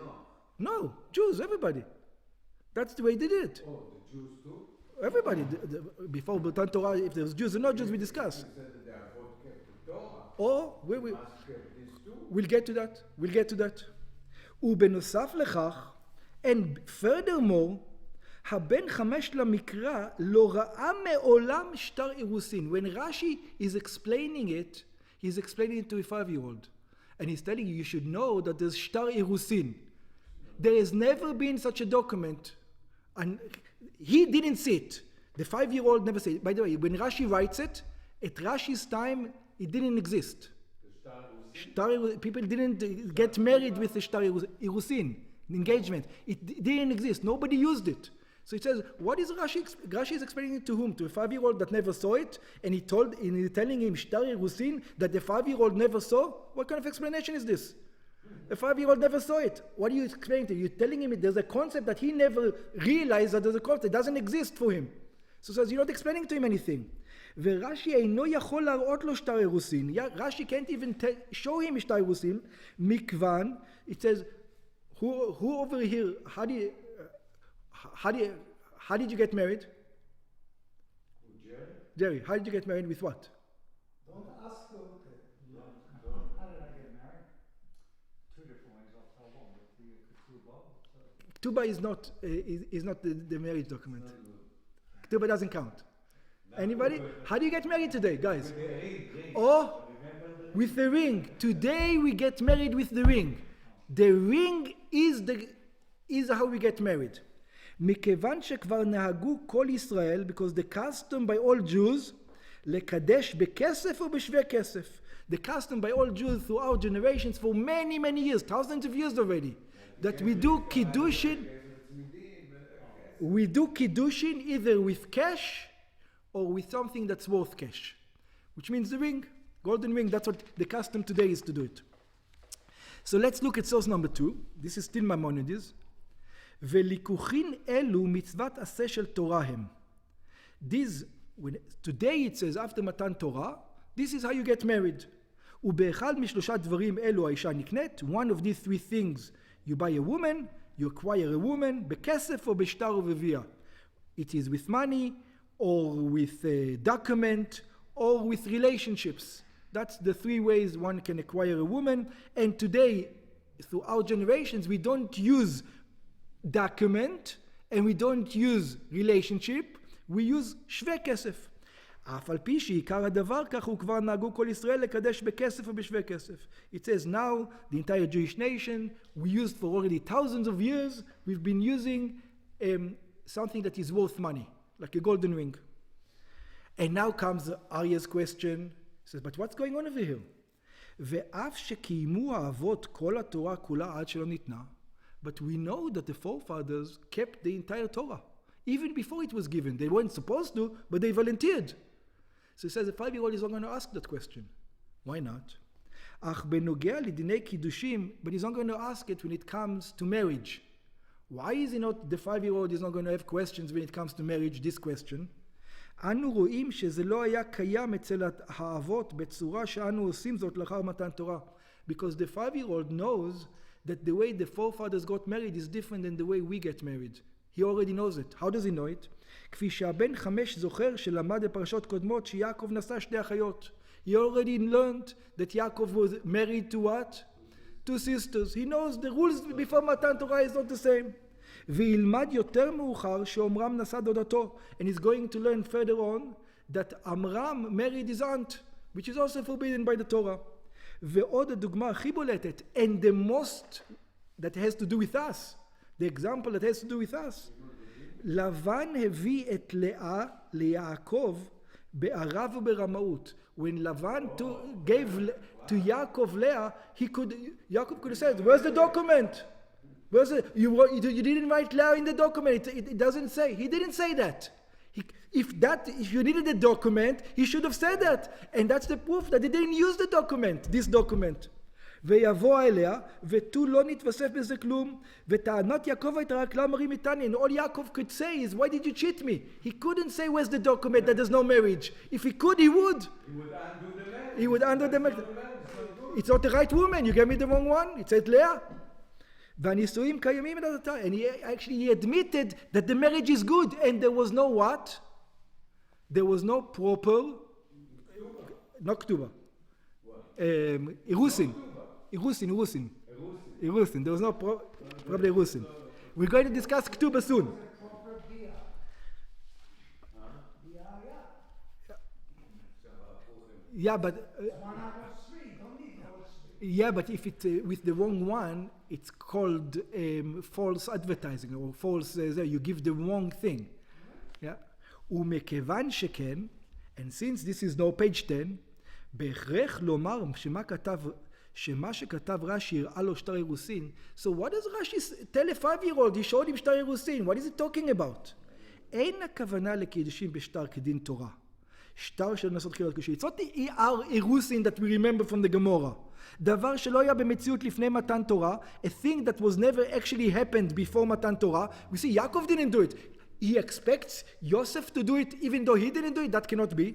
No, Jews, everybody. That's the way they did it. Oh, the Jews too? Everybody. Before מתן Torah, if there's Jews or not Jews, we discuss. You said that they are both kept the Torah. Or, Must kept this too. we'll get to that. We'll get to that. ובנוסף לכך, and furthermore, הבן חמש למקרא לא ראה מעולם שטר אירוסין. When Rashi is explaining it, he's explaining it to a 5-year-old. And he's telling you should know that there's shtar irusin. There has never been such a document. And he didn't see it. The 5-year-old never said it. By the way, when Rashi writes it, at Rashi's time, it didn't exist. People didn't get married with the shtar irusin, engagement. It didn't exist. Nobody used it. So it says, what is Rashi? Rashi is explaining it to whom? To a 5-year-old that never saw it, and he's telling him shtar irusin that the 5-year-old never saw? What kind of explanation is this? A 5-year-old never saw it. What are you explaining to him? You're telling him there's a concept that he never realized that there's a concept. It doesn't exist for him. So it says, you're not explaining to him anything. ורש"י אינו יכול להראות לו שטר אירוסין. Rashi can't even show him שטר אירוסין. מכיוון, it says, who over here, how did you get married? Jerry, how did you get married with what? Don't ask her. How did I get married? Two different ways. I'll tell one. With the Ketuba. Ketuba is not the marriage document. Ketuba doesn't count. Anybody? How do you get married today, guys? Or with the ring. Today we get married with the ring. The ring is how we get married. מכיוון שכבר נהגו כל ישראל, because the custom by all Jews, לקדש בכסף או בשווה כסף. The custom by all Jews throughout generations for many, many years, thousands of years already, that we do kiddushin either with cash or with something that's worth cash, which means the ring, golden ring. That's what the custom today is to do it. So let's look at source number 2. This is still Maimonides. וליקוחין אלו מצוות עשה של תורה הם. Today it says after מתן תורה, this is how you get married. ובאחד משלושה דברים אלו האישה נקנית. One of these 3 things, you buy a woman, you acquire a woman, בכסף או בשטר ובביאה. It is with money, or with a document, or with relationships. That's the 3 ways one can acquire a woman. And today, through our generations, we don't use document, and we don't use relationship, we use שווה כסף. אף על פי שעיקר הדבר כך הוא כבר נהגו כל ישראל לקדש בכסף ובשווה כסף. It says now, the entire Jewish nation, we used for already thousands of years, we've been using something that is worth money, like a golden ring. And now comes Arya's question. He says, but what's going on over here? ואף שקיימו האבות כל התורה כולה עד שלא ניתנה, but we know that the forefathers kept the entire Torah. Even before it was given. They weren't supposed to, but they volunteered. So he says a 5-year-old is not going to ask that question. Why not? אך בנוגע לדיני קידושים, but he's not going to ask it when it comes to marriage. Why is he not, the 5-year-old is not going to have questions when it comes to marriage, this question? אנו רואים שזה לא היה קיים אצל האבות בצורה שאנו עושים זאת לאחר מתן תורה. Because the 5-year-old knows that the way the forefathers got married is different than the way we get married. He already knows it. How does he know it? כפי שהבן 5 זוכר שלמד בפרשות קודמות שיעקב נשא 2 אחיות. He already learned that Yaakov was married to what? 2 sisters. He knows the rules before מתן תורה is not the same. וילמד יותר מאוחר שאומרם נשא דודתו. And he's going to learn further on that Amram married his aunt, which is also forbidden by the Torah. ועוד הדוגמה הכי בולטת, and the most that has to do with us, the example that has to do with us. לבן הביא את לאה ליעקב בערב וברמאות. When Lavan gave to Yaakov Leah, Yaakov could have said, where's the document? Where's it? You didn't write Leah in the document. It doesn't say. He didn't say that. If you needed the document, he should have said that. And that's the proof that he didn't use the document, this document. ויבוא אליה, ותו לא נתווסף בזה כלום, וטענת יעקב הייתה רק למה רימיתני, and all Yaakov could say is, why did you cheat me? He couldn't say, where's the document that there's no marriage? If he could, he would. He would undo the marriage. It's not the right woman, you gave me the wrong one. It said Leah. והנישואים קיימים עד עתה. And he admitted that the marriage is good, and there was no what? There was no proper, not כתובה. אירוסין. Irusin. There was no probably Irusin. We're going to discuss Ketuba soon. Yeah, but but if it with the wrong one, it's called false advertising or false. You give the wrong thing. Yeah. ומכיוון שכן, and since this is now page 10, בהכרח לומר שמה כתב שמה שכתב רש"י הראה לו שטר אירוסין. So what does Rashi tell a 5-year-old? He showed him שטר אירוסין. What is he talking about? אין הכוונה לקידושים בשטר כדין תורה. שטר של נשות חילת קושי. It's not the אירוסין that we remember from the Gemara. דבר שלא היה במציאות לפני מתן תורה. A thing that was never actually happened before מתן תורה. We see Yaakov didn't do it. He expects Yosef to do it even though he didn't do it. That cannot be.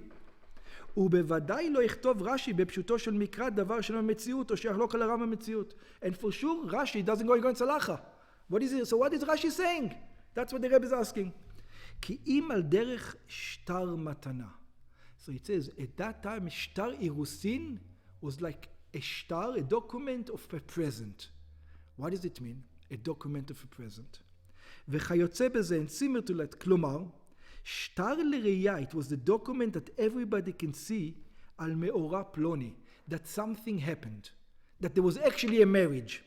ובוודאי לא יכתוב רש"י בפשוטו של מקרא דבר שלא במציאות או שיחלוק על הרב במציאות. And for sure Rashi doesn't go against halacha. What is it? So what is Rashi saying? That's what the Rebbe is asking. כי אם על דרך שטר מתנה. So it says at that time שטר אירוסין was like a שטר, a document of a present. What does it mean? A document of a present. וכיוצא בזה and similar to that, כלומר שטר לראייה, it was the document that everybody can see על מאורע פלוני, that something happened, that there was actually a marriage.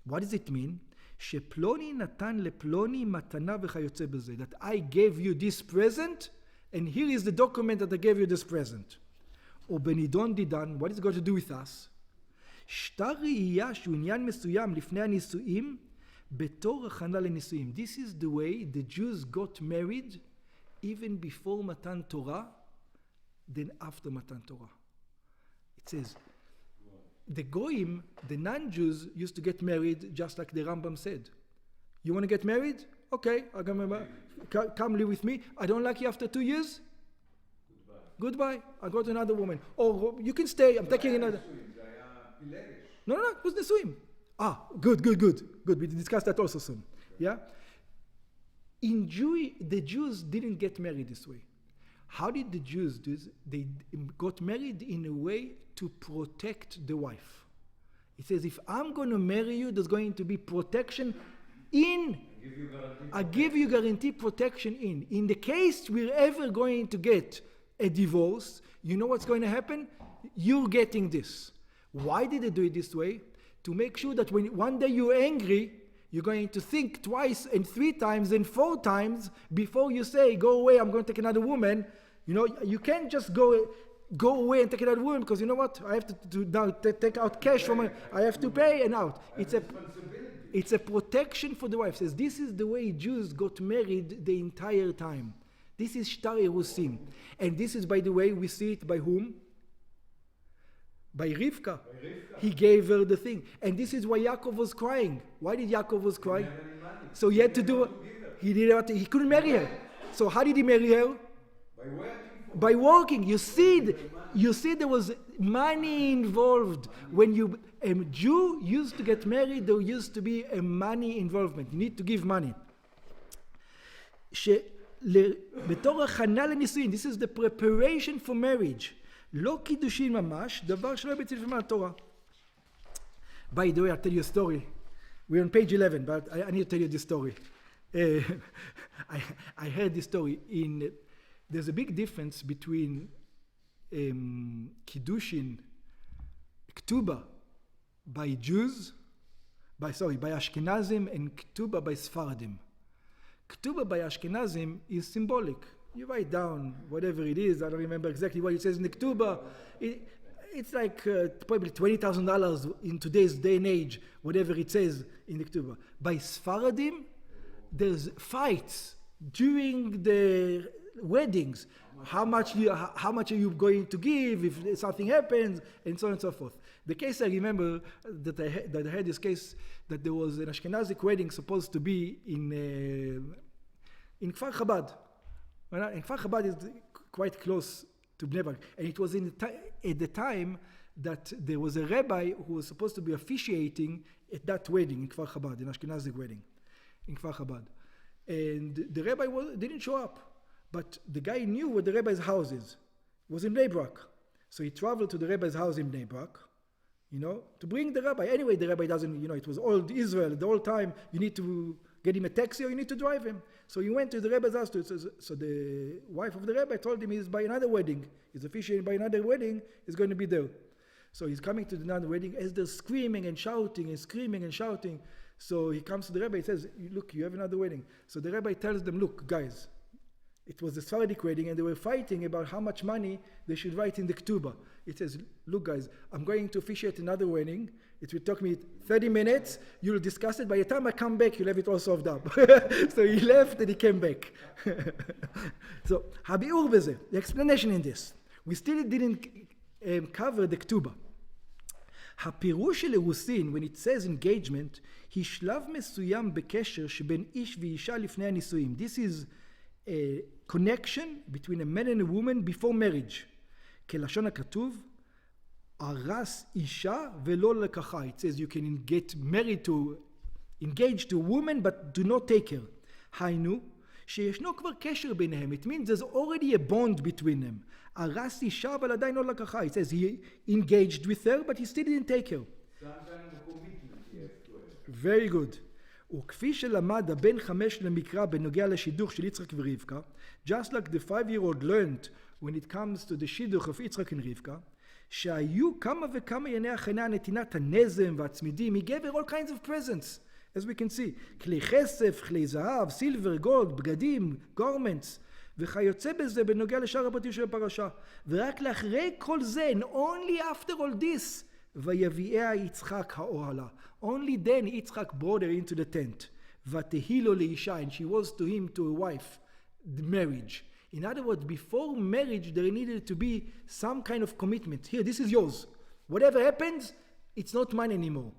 What does it mean? שפלוני נתן לפלוני מתנה וכיוצא בזה, that I gave you this present, and here is the document that I gave you this present. או בנידון דידן, what is it got to do with us? שטר ראייה שהוא עניין מסוים לפני הנישואים, בתור הכנה לנישואים. This is the way the Jews got married even before Matan Torah, then after Matan Torah. It says, the Goyim, the non-Jews, used to get married just like the Rambam said. You want to get married? Okay, come live with me. I don't like you after 2 years? Goodbye. I go to another woman. Or you can stay, I'm taking another. No, it was Nesuim. Good. We discussed that also soon. Yeah? The Jews didn't get married this way. How did the Jews do this? They got married in a way to protect the wife. It says, if I'm going to marry you, there's going to be protection in Give you guarantee. I give you guarantee protection in the case we're ever going to get a divorce, you know what's going to happen? You're getting this. Why did they do it this way? To make sure that when one day you're angry, you're going to think twice and 3 times and 4 times before you say, go away, I'm going to take another woman. You know, you can't just go away and take another woman because you know what? I have to now take out cash from her. I have to pay and out. It's a protection for the wife. It says this is the way Jews got married the entire time. This is Shtar Yerusim. And this is, by the way, we see it by whom? By Rivka. He gave her the thing. And this is why Yaakov was crying. Why did Yaakov was crying? So he had to do he couldn't marry her. So how did he marry her? By working. You see there was money involved. When a Jew used to get married, there used to be a money involvement. You need to give money. בתור הכנה לנישואין, this is the preparation for marriage. לא קידושין ממש, דבר שלא בצלפי מהתורה. By the way, I'll tell you a story. We're on page 11, but I need to tell you this story. I heard this story. There's a big difference between Kiddushin, Ketuba by Jews, by Ashkenazim, and Ketuba by Sfaradim. Ketuba by Ashkenazim is symbolic. You write down whatever it is. I don't remember exactly what it says in the Ketuba. It's like probably $20,000 in today's day and age, whatever it says in the Ketuba. By Sfaradim, there's fights during the weddings. How much are you going to give if something happens, and so on and so forth. The case I remember that I had this case that there was an Ashkenazic wedding supposed to be in Kfar Chabad. And Kfar Chabad is quite close to Bnei Brak. And it was at the time that there was a Rabbi who was supposed to be officiating at that wedding in Kfar Chabad, an Ashkenazic wedding in Kfar Chabad. And the Rabbi didn't show up. But the guy knew where the Rebbe's house is. It was in Bnei Brak. So he traveled to the Rebbe's house in Bnei Brak, to bring the Rabbi. Anyway, the Rabbi doesn't, it was old Israel. The whole time, you need to get him a taxi or you need to drive him. So he went to the Rebbe's house. So the wife of the Rebbe told him he's by another wedding. He's officiating by another wedding. He's going to be there. So he's coming to another wedding as they're screaming and shouting and screaming and shouting. So he comes to the Rebbe. He says, look, you have another wedding. So the Rebbe tells them, look, guys, it was a Sephardic wedding and they were fighting about how much money they should write in the Ketuba. It says, look guys, I'm going to officiate another wedding. It will take me 30 minutes. You'll discuss it. By the time I come back, you'll have it all solved up. So he left and he came back. So, Habi'ur beze, the explanation in this. We still didn't cover the Ketuba. הפירוש של אירוסין, when it says engagement, היא שלב מסוים בקשר שבין איש ואישה לפני הנישואים. This is a connection between a man and a woman before marriage. כלשון הכתוב, ארס אישה ולא לקחה. It says you can get married to, engage to a woman but do not take her. היינו, שישנו כבר קשר ביניהם. It means there's already a bond between them. ארס אישה אבל עדיין לא לקחה. It says he engaged with her but he still didn't take her. Some kind of commitment he has to have. Very good. וכפי שלמד הבן 5 למקרא בנוגע לשידוך של יצחק ורבקה, just like the 5-year-old learned when it comes to the שידוך of יצחק and רבקה, שהיו כמה וכמה ימי הכנה נתינת הנזם והצמידים, he gave her all kinds of presents, as we can see, כלי כסף, כלי זהב, סילבר, גולד, בגדים, garments, וכיוצא בזה בנוגע לשאר הפרטים של הפרשה. ורק לאחרי כל זה, and only after all this, ויביאה יצחק האוהלה. Only then Yitzchak brought her into the tent. ותהי לו לאישה, and she was to him, to a wife, the marriage. In other words, before marriage, there needed to be some kind of commitment. Here, this is yours. Whatever happens, it's not mine anymore.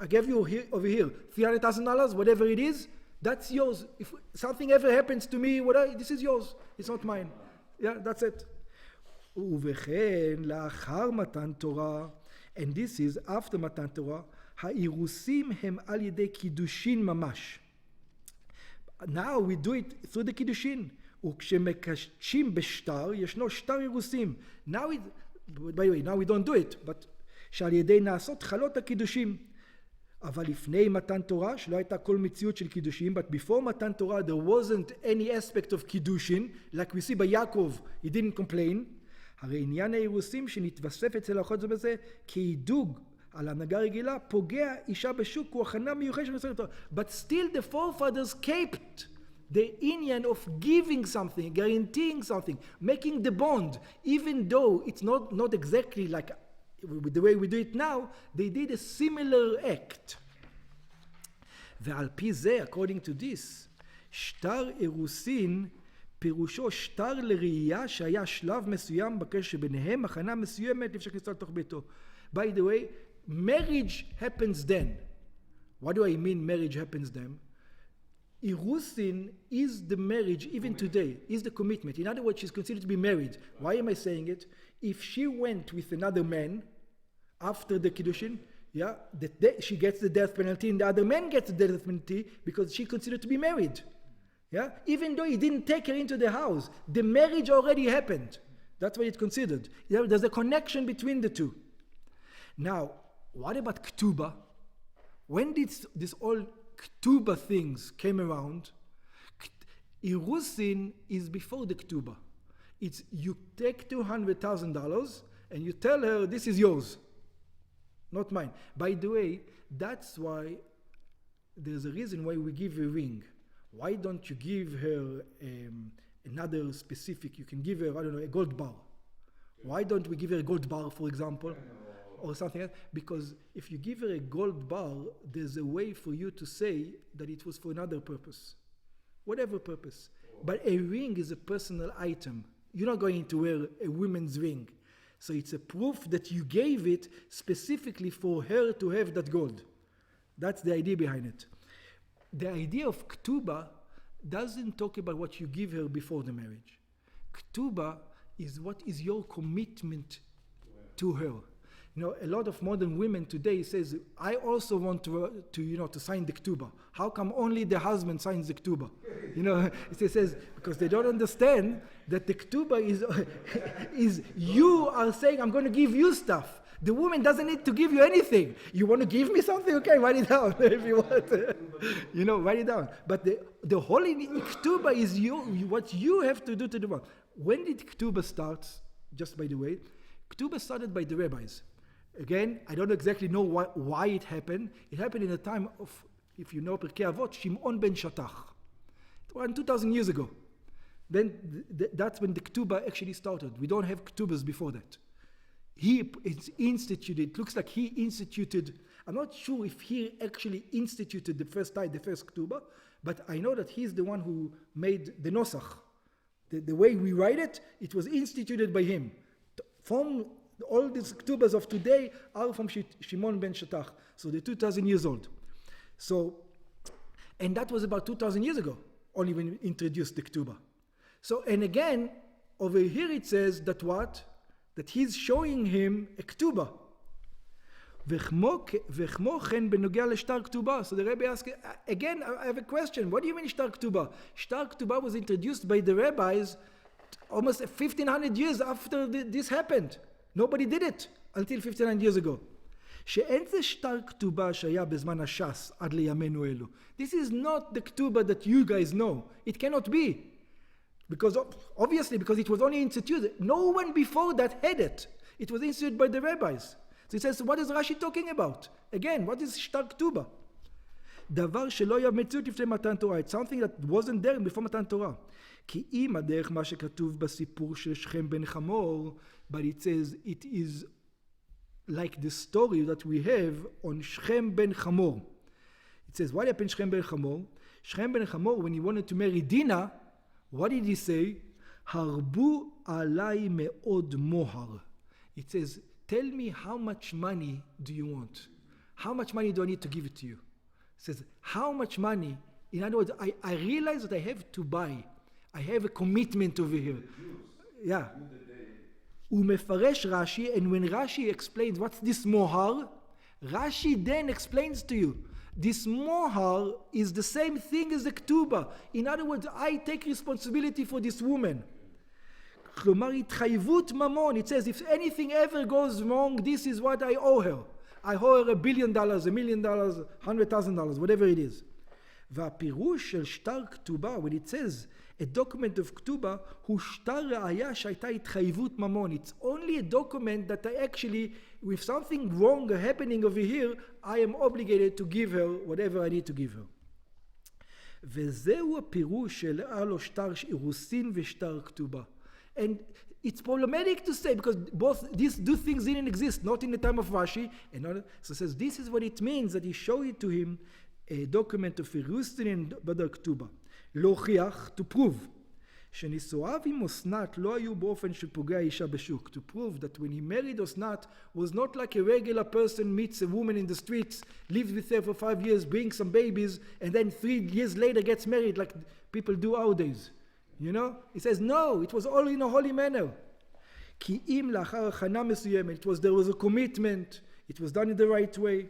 I gave you over here $300,000, whatever it is, that's yours. If something ever happens to me, this is yours. It's not mine. Yeah, that's it. ובכן, לאחר מתן תורה, and this is after מתן תורה, האירוסים הם על ידי קידושין ממש. Now we do it through the קידושין. וכשמקדשים בשטר, ישנו שטר אירוסים. Now by the way, now we don't do it, but שעל ידי נעשות חלות הקידושים. אבל לפני מתן תורה, שלא הייתה כל מציאות של קידושים, but before מתן תורה, there wasn't any aspect of קידושין, like we see by יעקב, he didn't complain. הרי עניין האירוסים שנתווסף אצל האחות זו בזה, כעידוג על הנהגה רגילה, פוגע אישה בשוק, הוא הכנה מיוחדת של מסורת. But still the forefathers kept the union of giving something, guaranteeing something, making the bond, even though it's not exactly like the way we do it now, they did a similar act. ועל פי זה, according to this, שטר אירוסין, פירושו שטר לראייה שהיה שלב מסוים בקשר שביניהם, הכנה מסוימת לפני כניסה לתוך ביתו. By the way, marriage happens then. What do I mean marriage happens then? Irusin is the marriage even today, is the commitment. In other words, she's considered to be married. Why am I saying it? If she went with another man after the Kiddushin, yeah, she gets the death penalty and the other man gets the death penalty because she considered to be married. Yeah, even though he didn't take her into the house, the marriage already happened. That's what it's considered. There's a connection between the two. Now, what about Ketuba? When did this all Ketuba things came around? Irusin is before the Ketuba. It's you take $200,000 and you tell her this is yours, not mine. By the way, that's why there's a reason why we give a ring. Why don't you give her another specific? You can give her, I don't know, a gold bar. Why don't we give her a gold bar, for example? Or something else, because if you give her a gold bar, there's a way for you to say that it was for another purpose, whatever purpose. But a ring is a personal item. You're not going to wear a woman's ring. So it's a proof that you gave it specifically for her to have that gold. That's the idea behind it. The idea of Ketuba doesn't talk about what you give her before the marriage. Ketuba is what is your commitment to her. You know, a lot of modern women today says, I also want to sign the Ketuba. How come only the husband signs the Ketuba? You know, it says, because they don't understand that the Ketuba is you are saying, I'm going to give you stuff. The woman doesn't need to give you anything. You want to give me something? Okay, write it down if you want. Write it down. But the whole Ketuba is what you have to do to the one. When did Ketuba start? Just by the way, Ketuba started by the rabbis. Again, I don't exactly know why it happened. It happened in the time of, if you know Pirkei Avot, Shimon ben Shattach. Around 2,000 years ago. Then that's when the Ketuba actually started. We don't have Ketubas before that. It's instituted, it looks like he instituted, I'm not sure if he actually instituted the first Ketuba, but I know that he's the one who made the Nosach. The way we write it, it was instituted by him. From all these Ketubas of today are from Shimon ben Shattach, so they're 2,000 years old. So, and that was about 2,000 years ago, only when we introduced the Ketuba. So, and again, over here it says that what? That he's showing him a Ketuba. וכמו כן בנוגע לשטר כתובה. So the Rebbe asks, again, I have a question. What do you mean שטר כתובה? שטר כתובה was introduced by the rabbis almost 1,500 years after this happened. Nobody did it until 1,500 years ago. שאין זה שטר כתובה שהיה בזמן הש"ס עד לימינו אלו. This is not the כתובה that you guys know. It cannot be. Because obviously, because it was only instituted. No one before that had it. It was instituted by the rabbis. So he says, what is Rashi talking about? Again, what is שטר כתובה? דבר שלא היה מציאות לפני מתן תורה. It's something that wasn't there before מתן תורה. כי אם הדרך מה שכתוב בסיפור של שכם בן חמור, but it says it is like the story that we have on שכם בן חמור. It says, what happened שכם בן חמור? שכם בן חמור, when he wanted to marry Dinah, what did he say? הרבו עליי מאוד מוהר. It says, tell me how much money do you want? How much money do I need to give it to you? It says, how much money? In other words, I realize that I have to buy. I have a commitment over here. Yeah. ומפרש Rashi, and when Rashi explains what's this mohar, Rashi then explains to you, this mohar is the same thing as the ktuba. In other words, I take responsibility for this woman. כלומר, התחייבות ממון. It says, if anything ever goes wrong, this is what I owe her. I owe her $1 billion, $1 million, $100,000, whatever it is. והפירוש של שטר כתובה, when it says a document of כתובה, הוא שטר ראיה שהייתה התחייבות ממון. It's only a document that I actually, with something wrong happening over here, I am obligated to give her whatever I need to give her. וזהו הפירוש של לו שטר אירוסין ושטר כתובה. And it's problematic to say because both these two things didn't exist, not in the time of Rashi. So it says this is what it means that he showed it to him, a document of Irusin and Badar Ktuba. להוכיח, to prove, שנישואיו עם אסנת לא היו באופן שפוגע אישה בשוק. To prove that when he married Osnat was not like a regular person meets a woman in the streets, lives with her for 5 years, brings some babies, and then 3 years later gets married like people do nowadays. You know? He says, no, it was all in a holy manner. כי אם לאחר הכנה מסוימת, there was a commitment, it was done in the right way.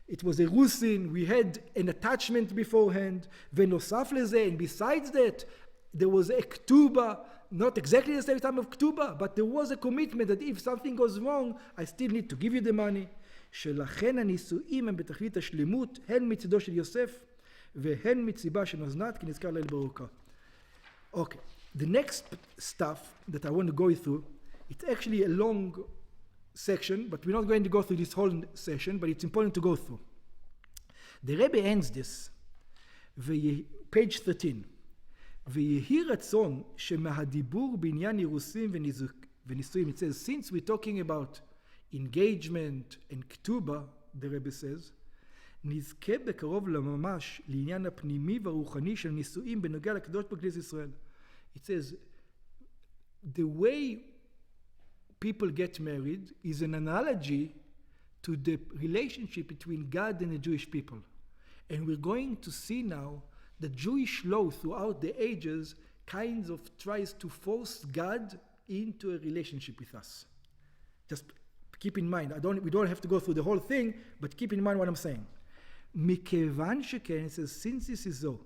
It was a rusin, we had an attachment beforehand, ונוסף לזה, and besides that, there was a ktuba, not exactly the same time of ktuba, but there was a commitment that if something goes wrong, I still need to give you the money. שלכן הנישואים הם בתכלית השלמות, הן מצדו של יוסף, והן מציבה של אסנת, כי נזכר ליל ברוקה. Okay, the next stuff that I want to go through, it's actually a long section, but we're not going to go through this whole session, but it's important to go through. The Rebbe ends this, page 13. ויהי רצון שמהדיבור בעניין אירוסים ונישואים, it says, since we're talking about engagement and כתובה, the Rebbe says, נזכה בקרוב לממש לעניין הפנימי והרוחני של נישואים בנוגע לקדוש בכנסת ישראל. It says, the way people get married is an analogy to the relationship between God and the Jewish people. And we're going to see now the Jewish law throughout the ages kinds of tries to force God into a relationship with us. Just keep in mind, we don't have to go through the whole thing, but keep in mind what I'm saying. מכיוון שכן, it says, since this is so,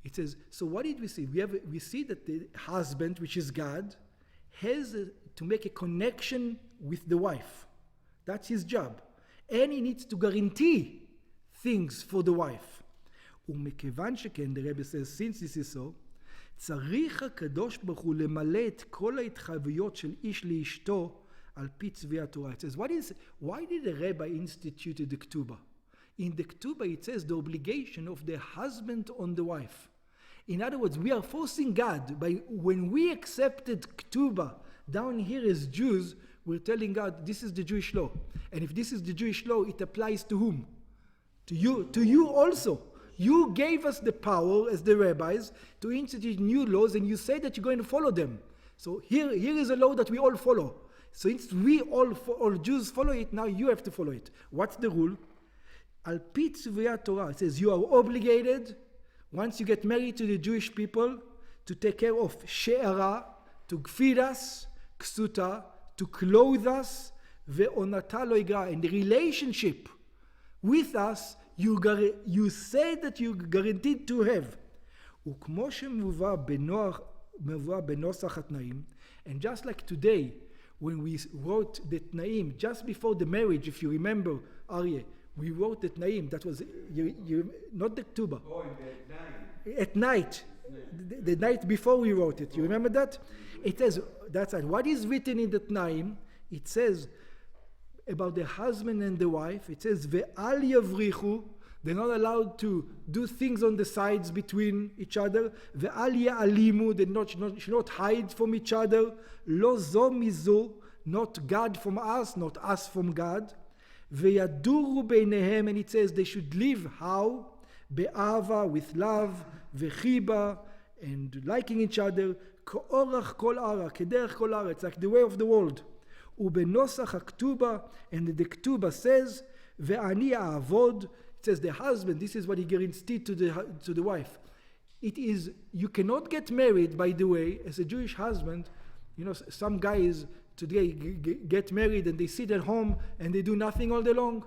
it says, so what did we see? We see that the husband, which is God, has to make a connection with the wife. That's his job. And he needs to guarantee things for the wife. ומכיוון שכן, the Rebbe says, since this is so, צריך הקדוש ברוך הוא למלא את כל ההתחייבויות של איש לאשתו על פי צווי התורה. It says, why did the Rebbe institute the Ketuba? In the Ketuba it says the obligation of the husband on the wife. In other words, we are forcing God, when we accepted Ketuba down here as Jews, we're telling God, this is the Jewish law. And if this is the Jewish law, it applies to whom? To you also. You gave us the power as the rabbis to institute new laws, and you say that you're going to follow them. So here is a law that we all follow. Since we all Jews follow it, now you have to follow it. What's the rule? Al pi tzviyat Torah. It says you are obligated, once you get married to the Jewish people, to take care of she'ara, to feed us, ksuta, to clothe us, ve'onata lo igra. In the relationship with us, you say that you guaranteed to have. וכמו שמובא בנוסח התנאים, and just like today, when we wrote the tnaim just before the marriage, if you remember, Aryeh, we wrote the tnaim, that was, not the Ketuba. Oh, at night. At night. The night before we wrote it. You remember that? It says, that's right. What is written in the tnaim? It says about the husband and the wife. It says, ve'al yavrichu. They're not allowed to do things on the sides between each other. Ve'al ya'alimu. They should not hide from each other. Lo zo mizo. Not God from us, not us from God. Ve'yaduru beinehem, and it says they should live how? Be'ava, with love, ve'chiba, and liking each other. K'orach kol ara, kederach kol ara, it's like the way of the world. Ubenosach haktuba, and the Ketuba says, ve'ani a'avod, it says the husband, this is what he guaranteed to the wife. It is, you cannot get married, by the way, as a Jewish husband. You know, some guys today get married and they sit at home and they do nothing all day long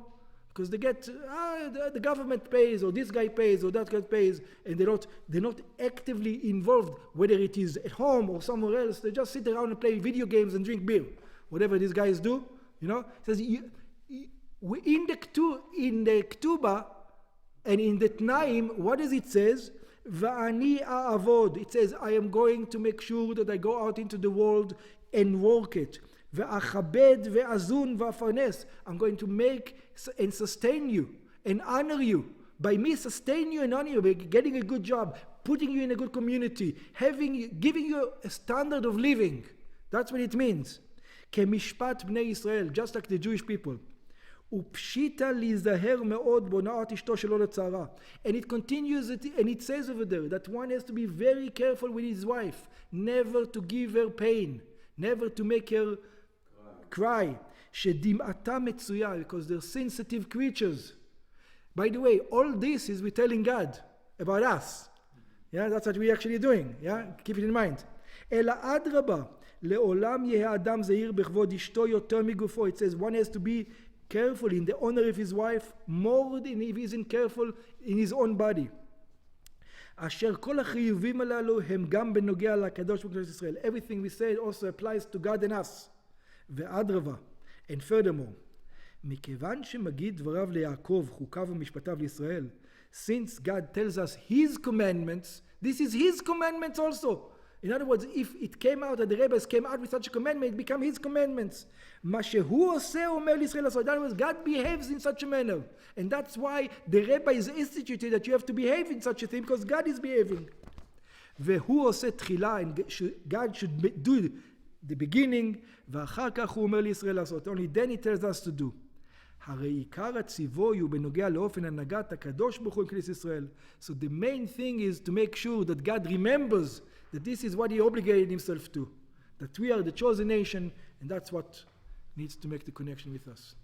because they get the government pays, or this guy pays, or that guy pays, and they're not actively involved, whether it is at home or somewhere else. They just sit around and play video games and drink beer, whatever these guys do. You know, it says in the Ketuba and in the Tnaim, what does it says? Va'ani a'avod. It says, I am going to make sure that I go out into the world and work it. Ve'achabed ve'azun ve'afarnes. I'm going to make and sustain you and honor you. By me sustain you and honor you, by getting a good job, putting you in a good community, giving you a standard of living. That's what it means. Kemishpat bnei Israel, just like the Jewish people. Upshita lizaher me'od bona'at ishto shelo letzara. And it continues, and it says over there that one has to be very careful with his wife, never to give her pain, never to make her cry. Shedim'ata metzuya, because they're sensitive creatures. By the way, all this is we're telling God about us. Yeah, that's what we're actually doing. Yeah, keep it in mind. Ela adraba, le'olam yehe adam zeir bechvod ishto yoter migufo. It says one has to be careful in the honor of his wife more than if he isn't careful in his own body. אשר כל החיובים הללו הם גם בנוגע לקדוש ברוך הוא ישראל. Everything we said also applies to God and us. ואדרבה, and furthermore, מכיוון שמגיד דבריו ליעקב, חוקיו ומשפטיו לישראל, since God tells us his commandments, this is his commandments also. In other words, if it came out that the Rebbe came out with such a commandment, it became his commandments. מה שהוא עושה אומר לישראל לעשות. In other words, God behaves in such a manner. And that's why the Rebbe is instituted that you have to behave in such a thing, because God is behaving. והוא עושה תחילה, and God should do the beginning, ואחר כך הוא אומר לישראל לעשות. Only then he tells us to do. הרי עיקר הציווי הוא בנוגע לאופן הנהגת הקדוש ברוך הוא עם כנסת ישראל. So the main thing is to make sure that God remembers that this is what he obligated himself to. That we are the chosen nation, and that's what needs to make the connection with us.